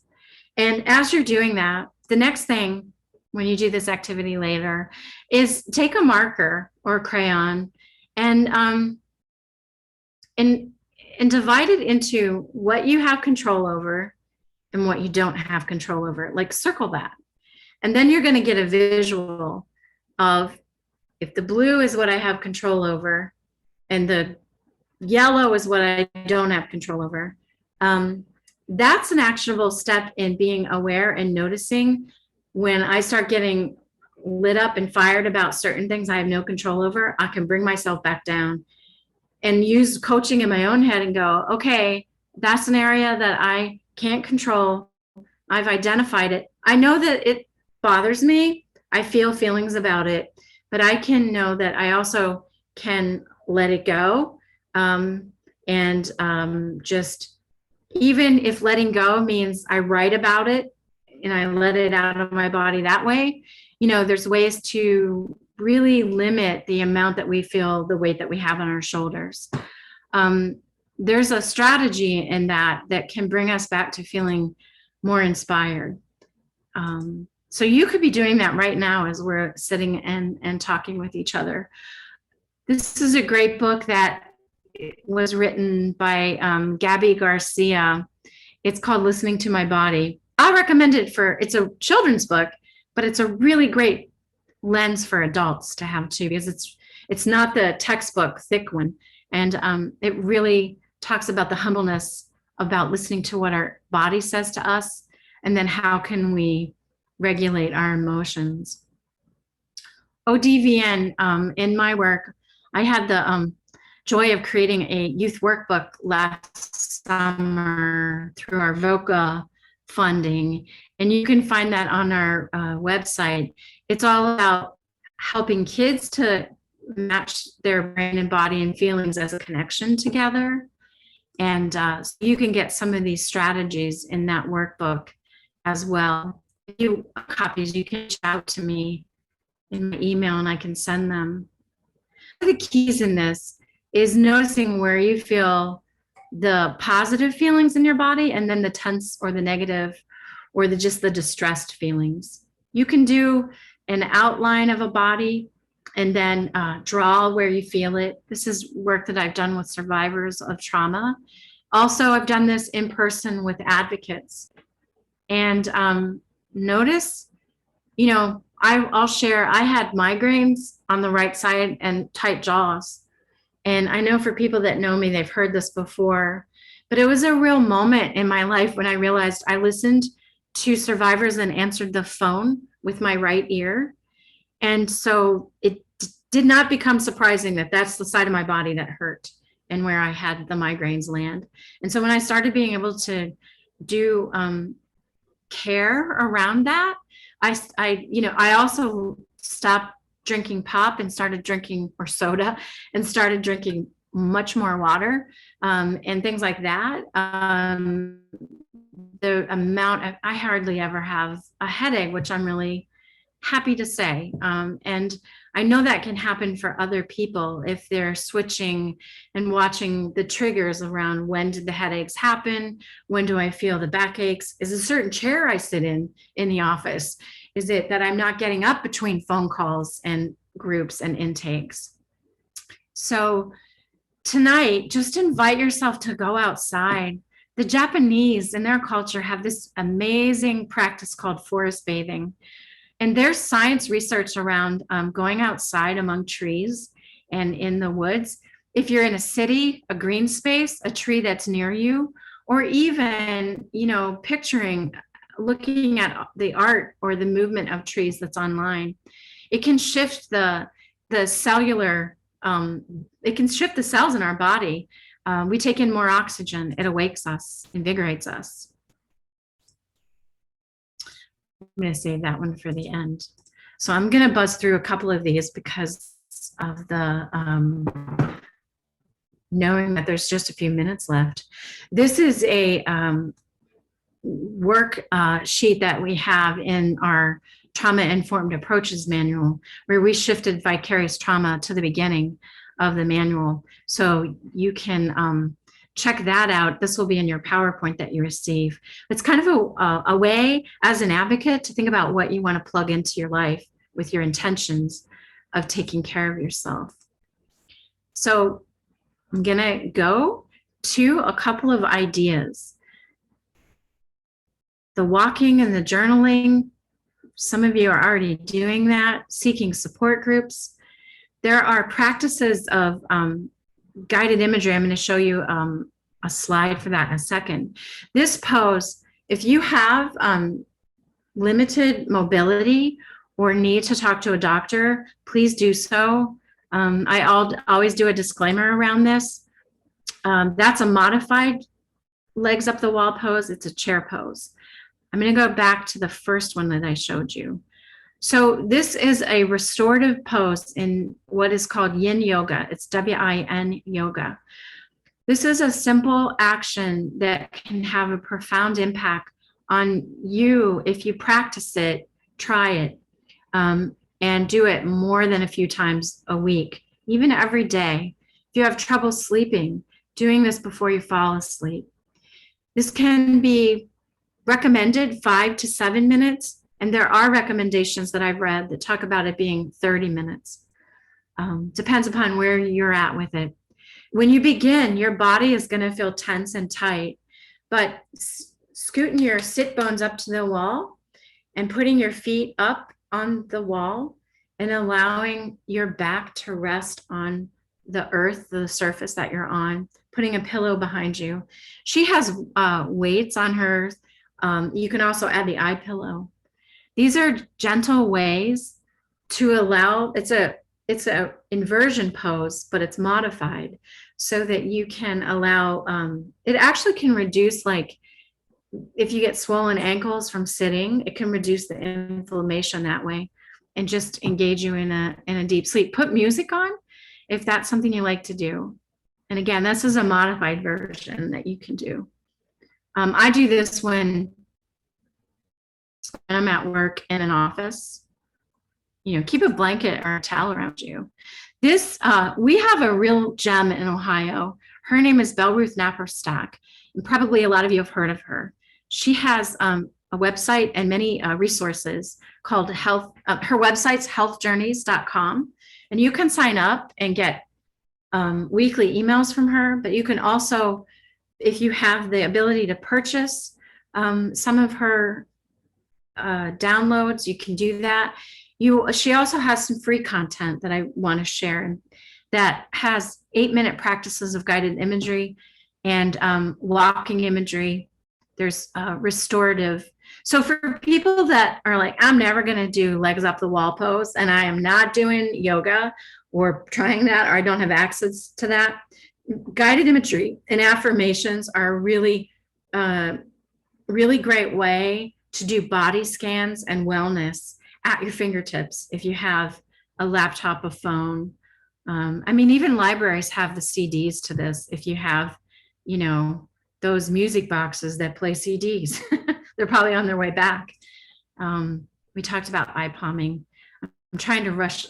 And as you're doing that, the next thing when you do this activity later is take a marker or a crayon and and divide it into what you have control over and what you don't have control over. Like circle that. And then you're going to get a visual of, if the blue is what I have control over and the yellow is what I don't have control over, that's an actionable step in being aware and noticing when I start getting lit up and fired about certain things I have no control over. I can bring myself back down and use coaching in my own head and go, okay, that's an area that I can't control. I've identified it. I know that it bothers me. I feel feelings about it, but I can know that I also can let it go. Just, even if letting go means I write about it and I let it out of my body that way, there's ways to really limit the amount that we feel the weight that we have on our shoulders. There's a strategy in that can bring us back to feeling more inspired. So you could be doing that right now as we're sitting and talking with each other. This is a great book that was written by Gabby Garcia. It's called Listening to My Body. I recommend it it's a children's book, but it's a really great lens for adults to have too, because it's not the textbook thick one. And it really talks about the humbleness about listening to what our body says to us, and then how can we regulate our emotions. ODVN, in my work, I had the joy of creating a youth workbook last summer through our VOCA funding, and you can find that on our website. It's all about helping kids to match their brain and body and feelings as a connection together. And so you can get some of these strategies in that workbook as well. If you want copies, you can reach out to me in my email and I can send them. One of the keys in this is noticing where you feel the positive feelings in your body, and then the tense or the negative or just the distressed feelings. You can do an outline of a body and then draw where you feel it. This is work that I've done with survivors of trauma. Also, I've done this in person with advocates. And notice, I'll share, I had migraines on the right side and tight jaws. And I know for people that know me, they've heard this before, but it was a real moment in my life when I realized I listened to survivors and answered the phone with my right ear. And so it did not become surprising that that's the side of my body that hurt and where I had the migraines land. And so when I started being able to do care around that, I also stopped drinking pop and started drinking, or soda, and started drinking much more water and things like that. The amount I hardly ever have a headache, which I'm really happy to say. And I know that can happen for other people if they're switching and watching the triggers around, when did the headaches happen? When do I feel the backaches? Is a certain chair I sit in the office? Is it that I'm not getting up between phone calls and groups and intakes? So tonight, just invite yourself to go outside. The Japanese in their culture have this amazing practice called forest bathing. And there's science research around going outside among trees and in the woods. If you're in a city, a green space, a tree that's near you, or even, picturing, looking at the art or the movement of trees that's online, it can shift the cellular, it can shift the cells in our body. We take in more oxygen, it awakes us, invigorates us. I'm going to save that one for the end. So I'm going to buzz through a couple of these because of the knowing that there's just a few minutes left. This is a work sheet that we have in our trauma-informed approaches manual, where we shifted vicarious trauma to the beginning of the manual. So you can check that out. This will be in your PowerPoint that you receive. It's kind of a way as an advocate to think about what you want to plug into your life with your intentions of taking care of yourself. So I'm gonna go to a couple of ideas. The walking and the journaling, some of you are already doing that, seeking support groups. There are practices of guided imagery. I'm going to show you a slide for that in a second. This pose, if you have limited mobility or need to talk to a doctor, please do so. I always do a disclaimer around this. That's a modified legs up the wall pose. It's a chair pose. I'm going to go back to the first one that I showed you. So this is a restorative pose in what is called yin yoga. It's W-I-N yoga. This is a simple action that can have a profound impact on you if you practice it, try it, and do it more than a few times a week, even every day. If you have trouble sleeping, doing this before you fall asleep. This can be recommended 5 to 7 minutes. And there are recommendations that I've read that talk about it being 30 minutes. Depends upon where you're at with it. When you begin, your body is going to feel tense and tight, but scooting your sit bones up to the wall and putting your feet up on the wall and allowing your back to rest on the earth, the surface that you're on, putting a pillow behind you. She has weights on hers. You can also add the eye pillow. These are gentle ways to allow, it's a inversion pose, but it's modified so that you can allow, it actually can reduce, like if you get swollen ankles from sitting, it can reduce the inflammation that way and just engage you in a deep sleep. Put music on if that's something you like to do. And again, this is a modified version that you can do. I do this when I'm at work in an office. You know, keep a blanket or a towel around you. This, we have a real gem in Ohio. Her name is Belle Ruth Napperstock, and probably a lot of you have heard of her. She has a website and many resources called Health. Her website's healthjourneys.com, and you can sign up and get weekly emails from her. But you can also, if you have the ability to purchase some of her downloads, you can do that. She also has some free content that I want to share that has 8-minute practices of guided imagery and walking imagery. There's restorative. So for people that are like, I'm never going to do legs up the wall pose, and I am not doing yoga or trying that, or I don't have access to that, guided imagery and affirmations are a really, really great way to do body scans and wellness at your fingertips if you have a laptop, a phone. I mean, even libraries have the CDs to this. If you have, you know, those music boxes that play CDs, they're probably on their way back. We talked about eye palming. I'm trying to rush.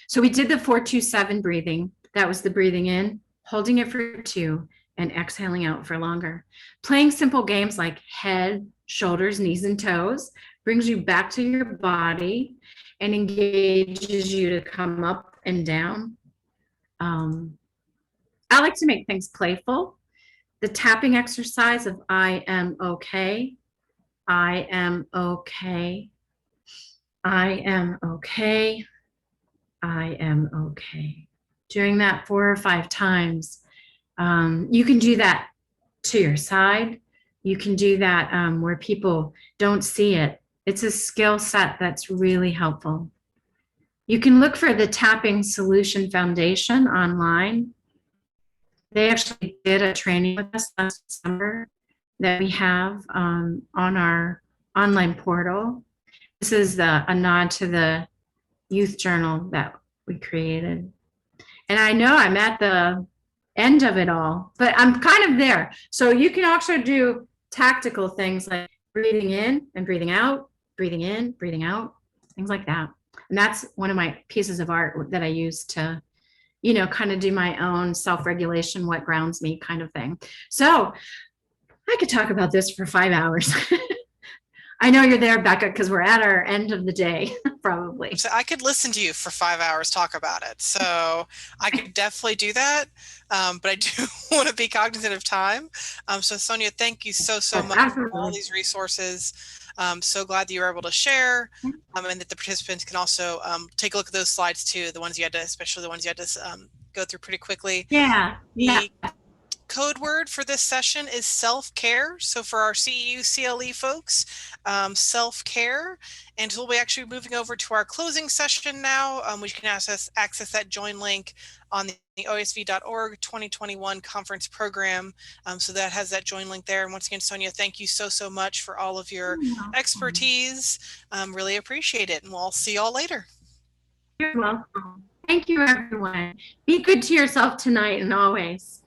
So we did the 4-2-7 breathing. That was the breathing in, holding it for 2, and exhaling out for longer. Playing simple games like head, shoulders, knees, and toes brings you back to your body and engages you to come up and down. I like to make things playful. The tapping exercise of I am okay, I am okay, I am okay, I am okay. Doing that 4 or 5 times. You can do that to your side. You can do that where people don't see it. It's a skill set that's really helpful. You can look for the Tapping Solution Foundation online. They actually did a training with us last December that we have on our online portal. This is a nod to the youth journal that we created. And I know I'm at the end of it all, but I'm kind of there. So you can also do tactical things like breathing in and breathing out, breathing in, breathing out, things like that. And that's one of my pieces of art that I use to, you know, kind of do my own self-regulation, what grounds me kind of thing. So I could talk about this for 5 hours. I know you're there, Becca, because we're at our end of the day, probably. So I could listen to you for 5 hours talk about it. So I could definitely do that. But I do want to be cognizant of time. So Sonia, thank you so much for all these resources. So glad that you were able to share, and that the participants can also take a look at those slides too, the ones you had to, especially the ones you had to go through pretty quickly. Yeah. The code word for this session is self-care. So for our CEU CLE folks, self-care. And we'll be actually moving over to our closing session now. We can access that join link on the OAESV.org 2021 conference program. So that has that join link there. And once again, Sonia, thank you so much for all of your expertise. Really appreciate it. And we'll see you all later. You're welcome. Thank you, everyone. Be good to yourself tonight and always.